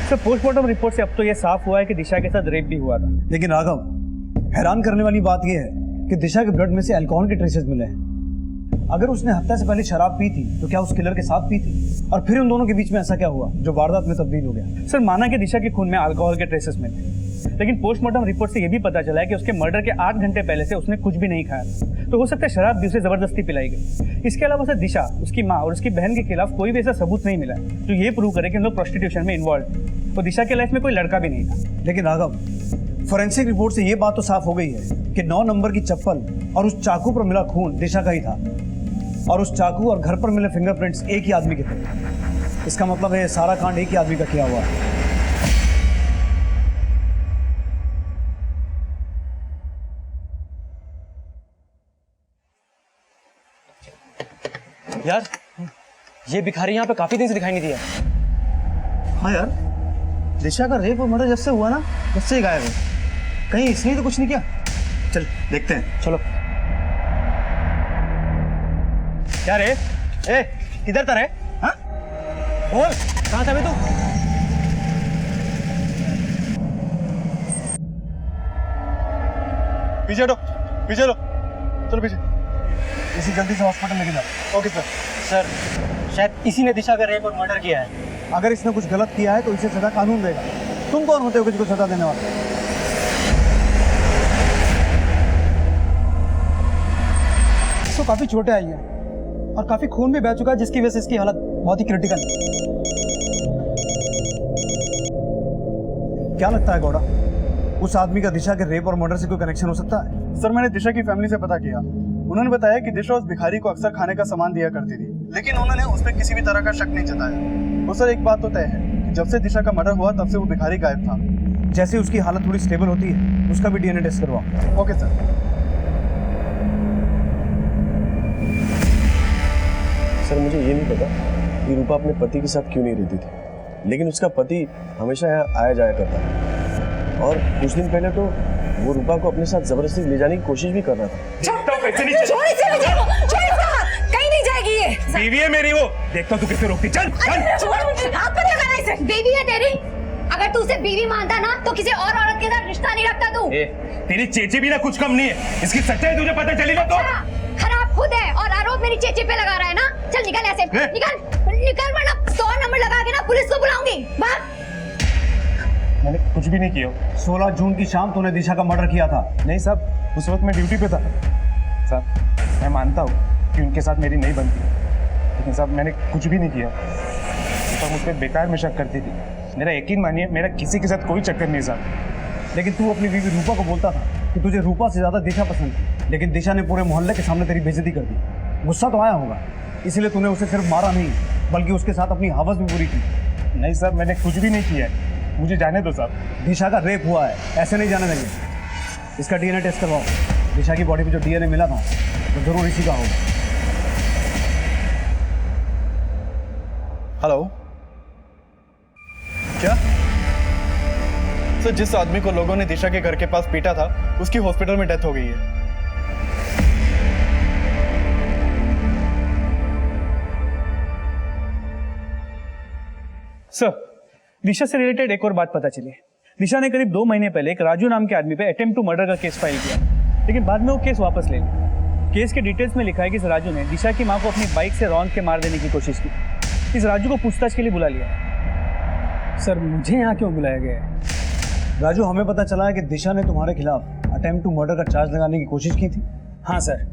सर पोस्टमार्टम रिपोर्ट से अब तो यह साफ हुआ है कि दिशा के साथ रेप भी हुआ था। लेकिन राघव, हैरान करने वाली बात यह है कि दिशा के ब्लड में से अल्कोहल के ट्रेसेस मिले हैं। अगर उसने हत्या से पहले शराब पी थी तो क्या उस किलर के साथ पी थी? और फिर उन दोनों के बीच में ऐसा क्या हुआ जो वारदात में तब्दील हो गया? सर माना कि दिशा के खून में अल्कोहल के ट्रेसेस में थे, लेकिन पोस्टमार्टम रिपोर्ट से यह भी पता चला है कि उसके मर्डर के 8 घंटे पहले से उसने कुछ भी नहीं खाया। तो हो सकता है शराब भी उसे जबरदस्ती पिलाई गई। इसके अलावा सर दिशा, उसकी माँ और उसकी बहन के खिलाफ कोई भी ऐसा सबूत नहीं मिला है जो ये प्रूव करे कि उन लोग प्रोस्टिट्यूशन में इन्वॉल्व थे। तो दिशा के लाइफ में कोई लड़का भी नहीं था। लेकिन राघव, फोरेंसिक रिपोर्ट से यह बात तो साफ हो गई है कि 9 नंबर की चप्पल और उस चाकू पर मिला खून दिशा का ही था, और उस चाकू और घर पर मिले फिंगरप्रिंट्स एक ही आदमी के थे। इसका मतलब है सारा कांड एक ही आदमी का किया हुआ है। यार ये भिखारी यहाँ पे काफी दिन से दिखाई नहीं दिया। हाँ यार, दिशा का रेप और मर्डर जब से हुआ ना तब से ही गायब है। कहीं इसने तो कुछ नहीं किया। चल देखते हैं। चलो। क्या रे? ए किधर था रे? हाँ? बोल कहाँ था बे तू? पीछे हटो, पीछे हटो, चलो पीछे। इसी जल्दी से हॉस्पिटल लेके जाओ। Okay sir. सर शायद इसी ने दिशा का रेप और मर्डर किया है। अगर इसने कुछ गलत किया है तो इसे सजा कानून देगा। तुम कौन होते हो किसी को सजा देने वाले? इसको काफी चोटें आई हैं और काफी खून भी बह चुका है, जिसकी वजह से इसकी हालत बहुत ही क्रिटिकल है। क्या लगता है गौड़ा, उस आदमी का दिशा के रेप और मर्डर से कोई कनेक्शन हो सकता है? सर मैंने दिशा की फैमिली से पता किया। उन्होंने बताया कि दिशा उस भिखारी को अक्सर खाने का सामान दिया करती थी, लेकिन उन्होंने उस पर किसी भी तरह का शक नहीं जताया। और सर एक बात तो तय है कि जब से दिशा का मर्डर हुआ तब से वो भिखारी गायब था। जैसे उसकी हालत थोड़ी स्टेबल होती है उसका भी डीएनए टेस्ट करवाओ। Okay sir. सर मुझे ये नहीं पता कि रूपा अपने पति के साथ क्यों नहीं रहती थी, लेकिन उसका पति हमेशा यहाँ आया जाया करता था और कुछ दिन पहले तो वो रूपा को अपने साथ जबरदस्ती ले जाने की कोशिश भी कर रहा था। कहीं नहीं जाएगी ये। बीवी है मेरी वो, देखता तू किसे रोकती। चल चल। हाथ मत लगाना इसे। बीवी है तेरी, अगर तू उसे बीवी मानता ना तो किसी और औरत के साथ रिश्ता नहीं रखता तू। तेरी चेची भी ना कुछ कम नहीं है, इसकी सच्चाई तुझे पता चली ना तो। खराब खुद है और आरोप मेरी चेची पे लगा रहा है ना। चल निकल ऐसे, निकल निकल वरना 100 नंबर लगा के ना पुलिस को बुलाऊंगी। भाग। मैंने कुछ भी नहीं किया। 16 जून की शाम तूने दिशा का मर्डर किया था। नहीं साहब, उस वक्त मैं ड्यूटी पे था। साहब मैं मानता हूँ कि उनके साथ मेरी नहीं बनती, लेकिन साहब मैंने कुछ भी नहीं किया। तो मुझ पर बेकार में शक करती थी। मेरा यकीन मानिए, मेरा किसी के साथ कोई चक्कर नहीं साहब। लेकिन तू अपनी बीवी रूपा को बोलता था कि तुझे रूपा से ज्यादा दिशा पसंद थी, लेकिन दिशा ने पूरे मोहल्ले के सामने तेरी बेइज्जती कर दी। गुस्सा तो आया होगा, इसलिए तूने उसे सिर्फ मारा नहीं बल्कि उसके साथ अपनी हवस भी पूरी की। नहीं साहब, मैंने कुछ भी नहीं किया है, मुझे जाने दो साहब। दिशा का रेप हुआ है, ऐसे नहीं जाने देंगे। इसका डीएनए टेस्ट करवाओ। दिशा की बॉडी पे जो डीएनए मिला था तो जरूर इसी का होगा। हेलो, क्या सर? जिस आदमी को लोगों ने दिशा के घर के पास पीटा था उसकी हॉस्पिटल में डेथ हो गई है। सर दिशा से रिलेटेड एक और बात पता चली। दिशा ने करीब 2 महीने पहले एक राजू नाम के आदमी पे अटेम्प्ट टू मर्डर का केस फाइल किया, लेकिन बाद में वो केस वापस ले लिया। केस के डिटेल्स में लिखा है कि इस राजू ने दिशा की मां को अपनी बाइक से रौंद के मार देने की कोशिश की। इस राजू को पूछताछ के लिए बुला लिया। सर मुझे यहाँ क्यों बुलाया गया है? राजू, हमें पता चला है कि दिशा ने तुम्हारे खिलाफ अटेम्प्ट टू मर्डर का चार्ज लगाने की कोशिश की थी। हाँ सर,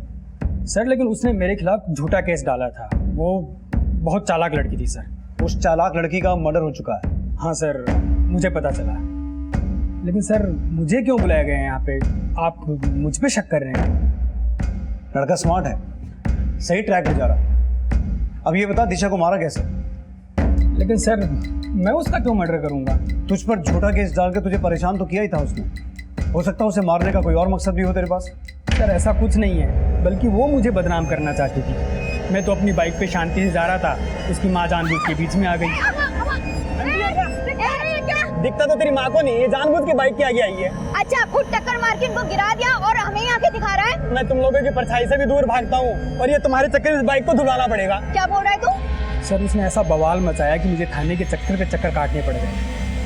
लेकिन उसने मेरे खिलाफ झूठा केस डाला था। वो बहुत चालाक लड़की थी सर। उस चालाक लड़की का मर्डर हो चुका है। हाँ सर, मुझे पता चला। लेकिन सर मुझे क्यों बुलाया गया है यहाँ पे? आप मुझ पे शक कर रहे हैं? लड़का स्मार्ट है, सही ट्रैक पे जा रहा। अब ये बता, दिशा को मारा कैसे? लेकिन सर मैं उसका क्यों मर्डर करूंगा? तुझ पर झूठा केस डाल के तुझे परेशान तो किया ही था उसने। हो सकता है उसे मारने का कोई और मकसद भी हो तेरे पास। सर ऐसा कुछ नहीं है, बल्कि वो मुझे बदनाम करना चाहती थी। मैं तो अपनी बाइक पे शांति से जा रहा था, उसकी माँ जानबूझ के बीच में आ गई। दिखता तो तेरी माँ को नहीं, ये जानबूझ के बाइक के आगे आई है। अच्छा, खुद टक्कर मार के इनको गिरा दिया और हमें यहाँ के दिखा रहा है। मैं तुम लोगों की परछाई से भी दूर भागता हूँ और ये तुम्हारे चक्कर इस बाइक को धुलाना पड़ेगा। क्या बोल रहा है तू? सर उसने ऐसा बवाल मचाया कि मुझे थाने के चक्कर पे चक्कर काटने पड़ गए।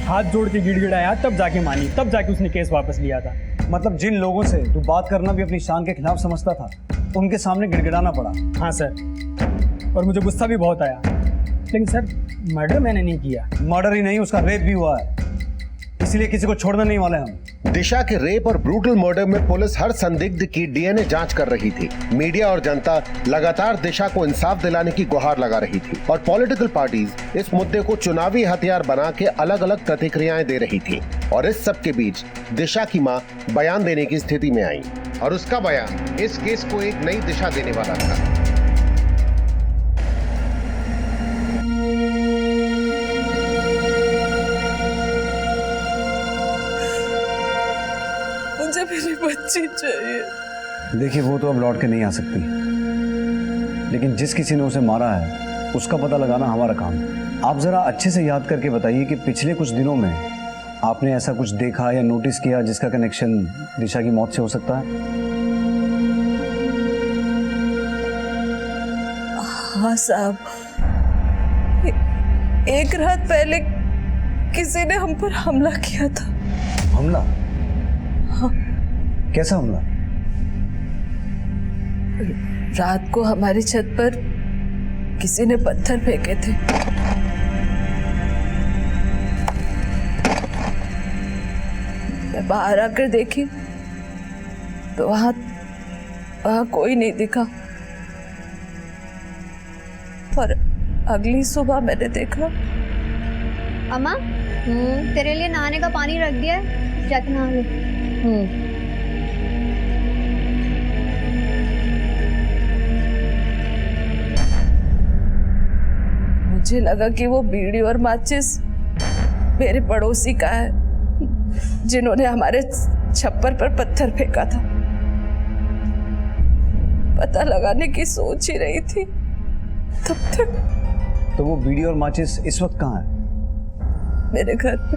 हाथ जोड़ के गिड़गिड़ाया, तब जाके मानी, तब जाके उसने केस वापस लिया था। मतलब जिन लोगों से तू बात करना भी अपनी शान के खिलाफ समझता था, उनके सामने गिड़गिड़ाना पड़ा। हाँ सर, और मुझे गुस्सा भी बहुत आया। लेकिन सर मर्डर मैंने नहीं किया। मर्डर ही नहीं, उसका रेप भी हुआ है, इसलिए किसी को छोड़ने नहीं वाले हम। दिशा के रेप और ब्रूटल मर्डर में पुलिस हर संदिग्ध की डीएनए जांच कर रही थी। मीडिया और जनता लगातार दिशा को इंसाफ दिलाने की गुहार लगा रही थी और पॉलिटिकल पार्टीज इस मुद्दे को चुनावी हथियार बना के अलग अलग प्रतिक्रियाएं दे रही थी। और इस सब के बीच दिशा की मां बयान देने की स्थिति में आई और उसका बयान इस केस को एक नई दिशा देने वाला था। मुझे मेरी बच्ची चाहिए। देखिए, वो तो अब लौट के नहीं आ सकती, लेकिन जिस किसी ने उसे मारा है उसका पता लगाना हमारा काम है। आप जरा अच्छे से याद करके बताइए कि पिछले कुछ दिनों में आपने ऐसा कुछ देखा या नोटिस किया जिसका कनेक्शन दिशा की मौत से हो सकता है? हाँ साहब, एक रात पहले किसी ने हम पर हमला किया था। हमला? हाँ। कैसा हमला? रात को हमारी छत पर किसी ने पत्थर फेंके थे। मैं बाहर आकर देखी तो वहां कोई नहीं दिखा, पर अगली सुबह मैंने देखा। अम्मा, तेरे लिए नहाने का पानी रख दिया है, जाके नहा ले। मुझे लगा कि वो बीड़ी और माचिस मेरे पड़ोसी का है, जिन्होंने हमारे छप्पर पर पत्थर फेंका था। पता लगाने की सोच ही रही थी तब तक। तो वो बीड़ी और माचिस इस वक्त कहाँ है? मेरे घर पे।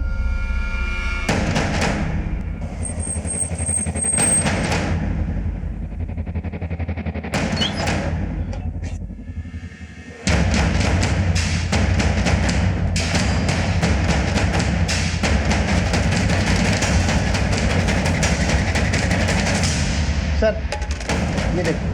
सर ये देखो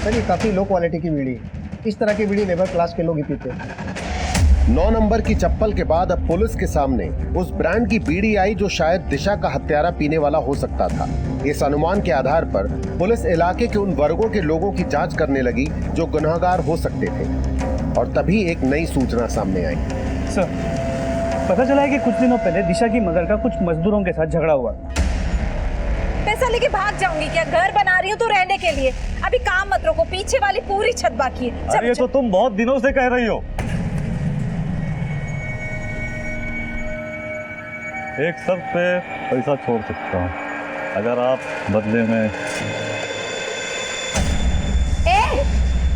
सर, ये काफी लो क्वालिटी की बीड़ी है। इस तरह की बीड़ी लेबर क्लास के लोग ही पीते हैं। 9 नंबर की चप्पल के बाद अब पुलिस के सामने उस ब्रांड की बीड़ी आई जो शायद दिशा का हत्यारा पीने वाला हो सकता था। इस अनुमान के आधार पर पुलिस इलाके के उन वर्गों के लोगों की जांच करने लगी जो गुनहगार हो सकते थे, और तभी एक नई सूचना सामने आई। सर, पता चला है कि कुछ दिनों पहले दिशा की मदर का कुछ मजदूरों के साथ झगड़ा हुआ। पैसा लेके भाग जाऊंगी क्या? घर बना रही हूँ तो रहने के लिए। अभी काम मत रोको, पीछे वाली पूरी छत बाकी है। अरे ये तो तुम बहुत दिनों से कह रही हो। एक शर्त पे पैसा छोड़ सकता हूँ, अगर आप बदले में।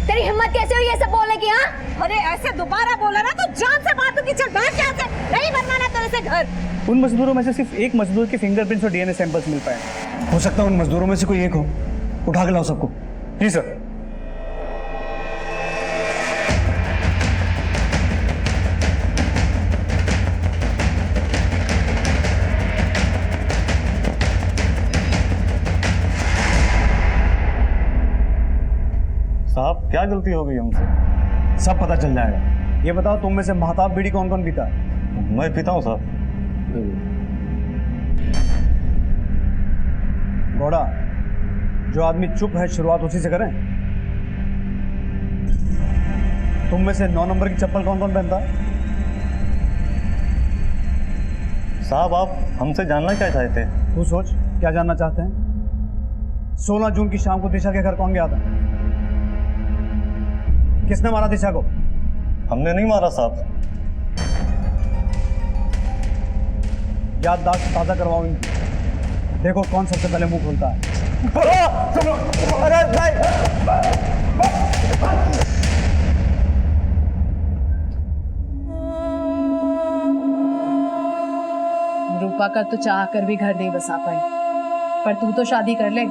तेरी हिम्मत कैसे हुई ये सब बोलने की? हाँ, अरे ऐसे दोबारा बोला ना तो जान से मार दूंगी। चल बैठ यहाँ से, नहीं बनवाना तेरे से घर। उन मजदूरों में से सिर्फ एक मजदूर के फिंगरप्रिंट्स और डीएनए सैंपल्स मिल पाए। हो सकता है उन मजदूरों में से कोई एक हो। उठा के लाओ सबको। जी सर। साहब क्या गलती हो गई हमसे? सब पता चल जाएगा। ये बताओ, तुम में से महताब बीड़ी कौन कौन पीता है? मैं पीता हूँ साहब। घोड़ा, जो आदमी चुप है शुरुआत उसी से करें। तुम में से 9 नंबर की चप्पल कौन कौन पहनता है? साहब आप हमसे जानना क्या चाहते हैं? तू सोच, क्या जानना चाहते हैं? 16 जून की शाम को दिशा के घर कौन गया था? किसने मारा दिशा को? हमने नहीं मारा साहब। याददाश्त ताजा करवाओ इनकी। देखो कौन सबसे पहले मुंह खोलता है। रूपा का तो चाह कर भी घर नहीं बसा पाई, पर तू तो शादी कर ले।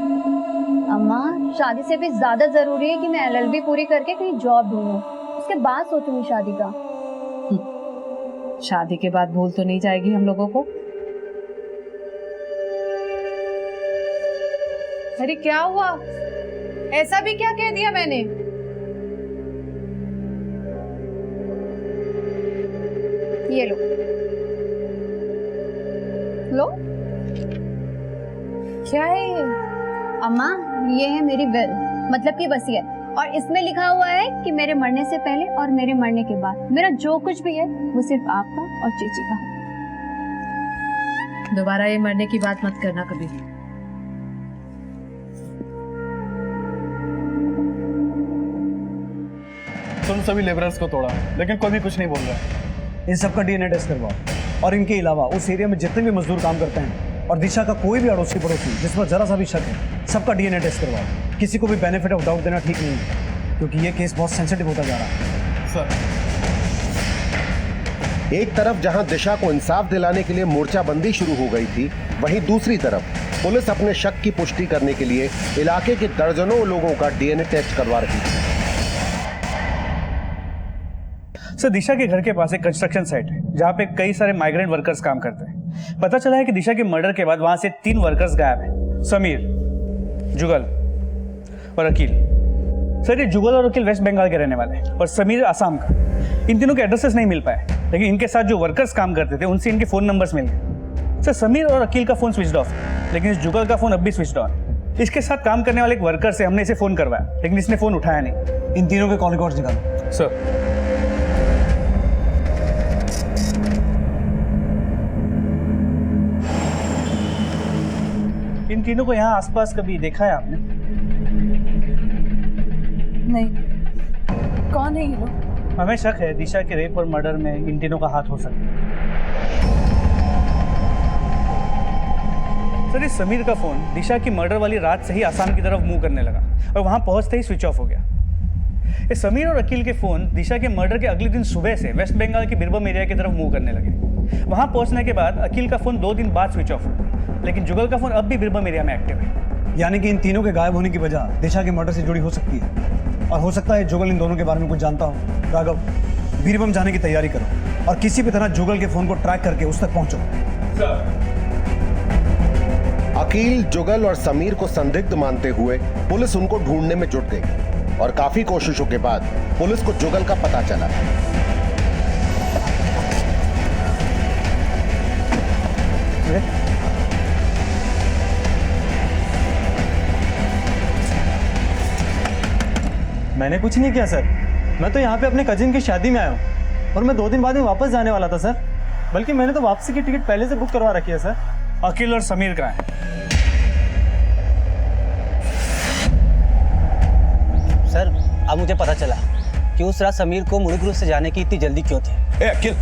अम्मा, शादी से भी ज्यादा जरूरी है कि मैं LLB पूरी करके कहीं जॉब ढूंढूं, उसके बाद सोचूंगी शादी का। शादी के बाद भूल तो नहीं जाएगी हम लोगों को? अरे क्या हुआ? ऐसा भी क्या कह दिया मैंने? ये लो लो। क्या है ये? अम्मा, ये है मेरी विल, मतलब की वसीयत, और इसमें लिखा हुआ है कि मेरे मरने से पहले और मेरे मरने के बाद मेरा जो कुछ भी है वो सिर्फ आपका और चीची का। दोबारा ये मरने की बात मत करना कभी। तुम सभी लेबरर्स को तोड़ा, लेकिन कोई भी कुछ नहीं बोल रहा है। इन सबका DNA टेस्ट करवाओ, और इनके अलावा उस एरिया में जितने भी मजदूर काम करते हैं और दिशा का कोई भी अड़ोसी पड़ोसी जिस पर जरा सा भी शक है, सबका डीएनए टेस्ट करवाओ। किसी को भी बेनिफिट ऑफ डाउट देना ठीक नहीं है, क्योंकि ये केस बहुत सेंसिटिव होता जा रहा है। सर, एक तरफ जहां दिशा को इंसाफ दिलाने के लिए मोर्चाबंदी शुरू हो गई थी, वहीं दूसरी तरफ पुलिस अपने शक की पुष्टि करने के लिए इलाके के दर्जनों लोगों का डीएनए टेस्ट करवा रही थी। सर, दिशा के घर के पास एक कंस्ट्रक्शन साइट है जहाँ पे कई सारे माइग्रेंट वर्कर्स काम करते हैं। पता चला है कि दिशा के मर्डर के बाद वहां से 3 वर्कर्स गायब हैं, समीर, जुगल और अकील। सर, ये जुगल और अकील वेस्ट बंगाल के रहने वाले हैं और समीर आसाम का। इन तीनों के एड्रेसेस नहीं मिल पाए, लेकिन इनके साथ जो वर्कर्स काम करते थे उनसे इनके फोन नंबर्स मिल गए। सर, समीर और अकील का फोन स्विच ऑफ है, लेकिन इस जुगल का फोन अब भी स्विच ऑन। इसके साथ काम करने वाले एक वर्कर से हमने इसे फोन करवाया, लेकिन इसने फोन उठाया नहीं। इन तीनों के कॉल रिकॉर्ड्स निकालो। सर, इन तीनों को यहाँ आसपास कभी देखा है आपने? नहीं। कौन है ये लोग? हमें शक है दिशा के रेप और मर्डर में इन तीनों का हाथ हो सकता है। सर, इस समीर का फोन दिशा की मर्डर वाली रात से ही आसाम की तरफ मूव करने लगा और वहां पहुंचते ही स्विच ऑफ हो गया। इस समीर और अकील के फोन दिशा के मर्डर के अगले दिन सुबह से वेस्ट बंगाल के बीरभूम एरिया की तरफ मूव करने लगे। वहां पहुंचने के बाद अकील का फोन 2 दिन बाद स्विच ऑफ हुआ, लेकिन जुगल का फोन अब भी बीरभूम एरिया में एक्टिव है। यानी कि इन तीनों के गायब होने की वजह दिशा के मर्डर से जुड़ी हो सकती है, और हो सकता है जुगल इन दोनों के बारे में कुछ जानता हो। राघव, बीरभूम जाने की तैयारी करो और किसी भी तरह जुगल के फोन को ट्रैक करके उस तक पहुंचो। अकील, जुगल और समीर को संदिग्ध मानते हुए पुलिस उनको ढूंढने में जुट गई और काफी कोशिशों के बाद पुलिस को जुगल का पता चला। मैंने कुछ नहीं किया सर, मैं तो यहाँ पे अपने कजिन की शादी में आया हूँ और मैं 2 दिन बाद में वापस जाने वाला था सर। बल्कि मैंने तो वापसी की टिकट पहले से बुक करवा रखी है सर। अकील और समीर कहाँ हैं? सर, अब मुझे पता चला कि उस रात समीर को मुड़ुगुरु से जाने की इतनी जल्दी क्यों थी। ए अकील,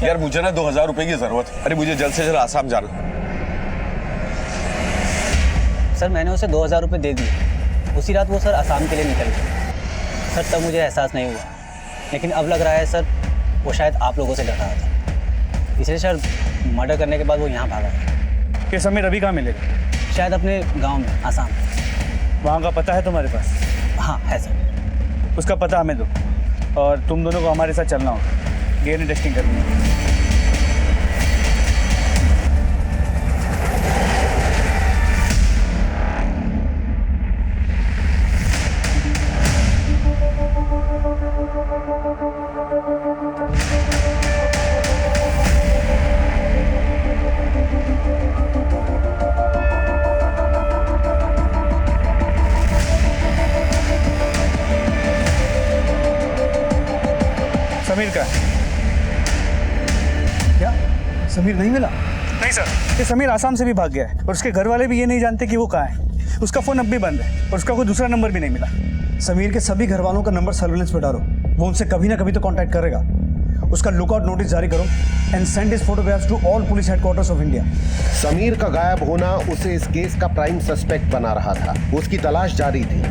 यार मुझे ना 2000 रुपए की जरूरत है। अरे मुझे जल्द से जल्द आसाम जाना। सर, मैंने उसे 2000 रुपये दे दिए। उसी रात वो सर आसाम के लिए निकल गए। सर, तब मुझे एहसास नहीं हुआ, लेकिन अब लग रहा है सर वो शायद आप लोगों से डर रहा था, इसलिए सर मर्डर करने के बाद वो यहाँ भागा है। कि समीर अभी कहाँ मिलेगा? शायद अपने गांव में, आसाम। वहाँ का पता है तुम्हारे पास? हाँ है सर। उसका पता हमें दो और तुम दोनों को हमारे साथ चलना होगा, डीएनए टेस्टिंग करनी है। समीर का क्या? समीर नहीं मिला? नहीं सर, ये समीर आसाम से भी भाग गया है और उसके घर वाले भी ये नहीं जानते कि वो कहाँ है। उसका फोन अब भी बंद है और उसका कोई दूसरा नंबर भी नहीं मिला। समीर के सभी घर वालों का नंबर सर्विलेंस पे डालो, वो उनसे कभी ना कभी तो कांटेक्ट करेगा। उसका लुकआउट नोटिस जारी करो and send his photographs to all police headquarters of India. Sameer का गायब होना उसे इस केस का प्राइम सस्पेक्ट बना रहा था। उसकी तलाश जारी थी।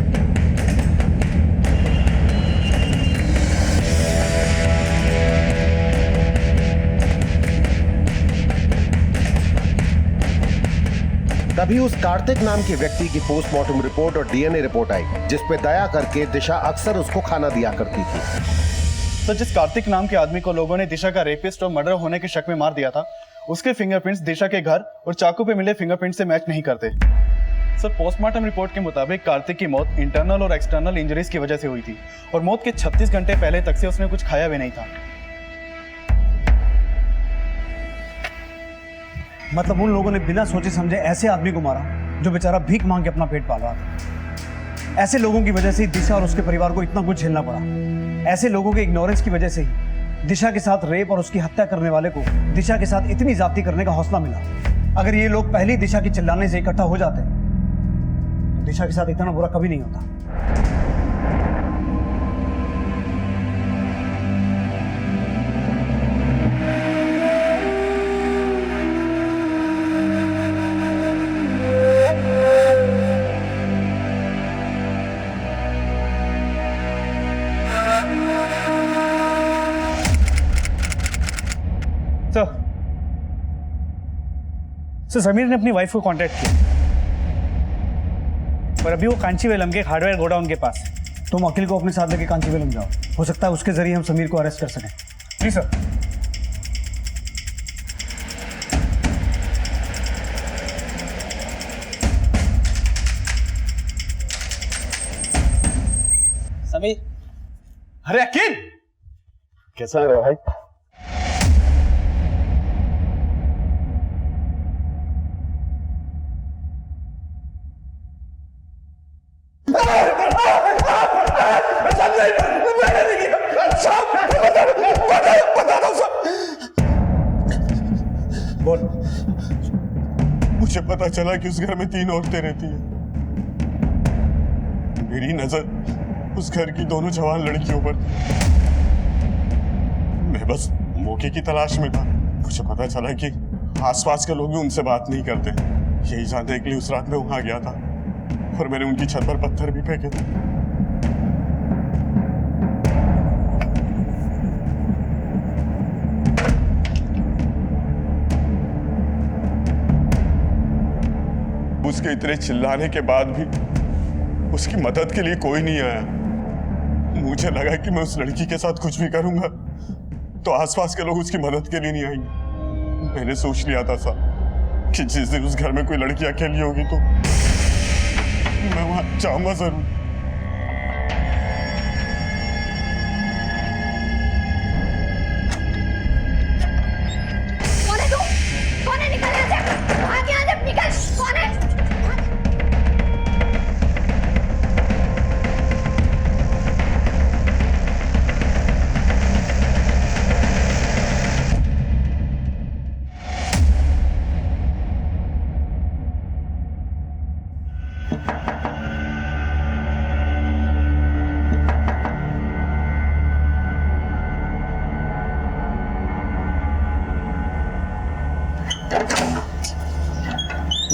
तभी उस कार्तिक नाम के व्यक्ति की पोस्टमार्टम रिपोर्ट और डीएनए रिपोर्ट आई, जिस पे दया करके दिशा अक्सर उसको खाना दिया करती थी। तो जिस कार्तिक नाम के आदमी को लोगों ने दिशा का रेपिस्ट और मर्डर होने के शक में मार दिया था, उसके फिंगरप्रिंट्स दिशा के घर और चाकू पे मिले फिंगरप्रिंट से मैच नहीं करते। सर, पोस्टमार्टम रिपोर्ट के मुताबिक कार्तिक की मौत इंटरनल और एक्सटर्नल इंजरीज की वजह से हुई थी और मौत के 36 घंटे पहले तक से उसने कुछ खाया भी नहीं था। मतलब उन लोगों ने बिना सोचे समझे ऐसे आदमी को मारा जो बेचारा भीख मांग के अपना पेट पाल रहा था। ऐसे लोगों की वजह से ही दिशा और उसके परिवार को इतना कुछ झेलना पड़ा। ऐसे लोगों के इग्नोरेंस की वजह से ही दिशा के साथ रेप और उसकी हत्या करने वाले को दिशा के साथ इतनी ज्यादती करने का हौसला मिला। अगर ये लोग पहले दिशा की चिल्लाने से इकट्ठा हो जाते तो दिशा के साथ इतना बुरा कभी नहीं होता। सर समीर ने अपनी वाइफ को कांटेक्ट किया और अभी वो कांचीवेलम के हार्डवेयर गोडाउन के पास है। तुम अखिल को अपने साथ लेके कांचीवेलम जाओ, हो सकता है उसके जरिए हम समीर को अरेस्ट कर सकें। जी सर। समीर, अरे अखिल, कैसा है भाई? बोल। मुझे पता चला कि उस घर में 3 औरतें रहती हैं। मेरी नजर उस घर की दोनों जवान लड़कियों पर थी। मैं बस मौके की तलाश में था। मुझे पता चला कि आसपास के लोग भी उनसे बात नहीं करते। यही जानने के लिए उस रात में वहां गया था और मैंने उनकी छत पर पत्थर भी फेंके थे। उसके इतने चिल्लाने के बाद भी उसकी मदद के लिए कोई नहीं आया। मुझे लगा कि मैं उस लड़की के साथ कुछ भी करूंगा तो आसपास के लोग उसकी मदद के लिए नहीं आएंगे। मैंने सोच लिया था कि जिस दिन उस घर में कोई लड़की अकेली होगी तो मैं वहां जाऊंगा जरूर। कौन है तू? कौन है? निकल यहाँ से! भाग यहाँ से! निकल! कौन है?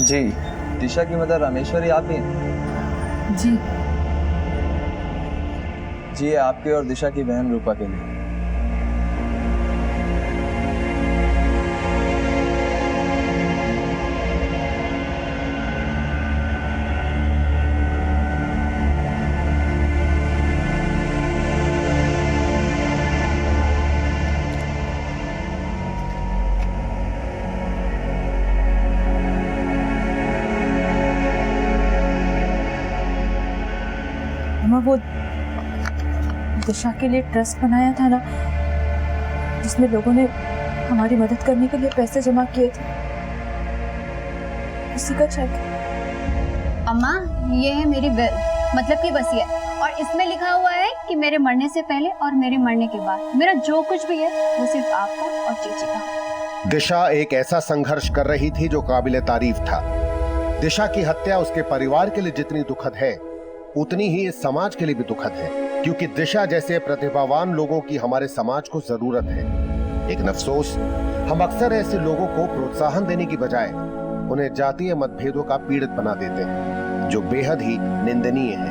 जी, दिशा की मदर रामेश्वरी आप ही हैं? जी। जी, ये आपके और दिशा की बहन रूपा के लिए। वो दिशा के लिए ट्रस्ट बनाया था ना, जिसमें लोगों ने हमारी मदद करने के लिए पैसे जमा किए थे, उसी का चेक। अम्मा, ये है मेरी विल, मतलब की वसीयत, और इसमें लिखा हुआ है कि मेरे मरने से पहले और मेरे मरने के बाद मेरा जो कुछ भी है वो सिर्फ आपका और चीची का। दिशा एक ऐसा संघर्ष कर रही थी जो काबिले तारीफ था। दिशा की हत्या उसके परिवार के लिए जितनी दुखद है उतनी ही इस समाज के लिए भी दुखद है, क्योंकि दिशा जैसे प्रतिभावान लोगों की हमारे समाज को जरूरत है। लेकिन अफसोस, हम अक्सर ऐसे लोगों को प्रोत्साहन देने की बजाय उन्हें जातीय मतभेदों का पीड़ित बना देते हैं, जो बेहद ही निंदनीय है।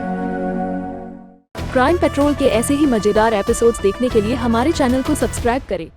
क्राइम पेट्रोल के ऐसे ही मजेदार एपिसोड्स देखने के लिए हमारे चैनल को सब्सक्राइब करें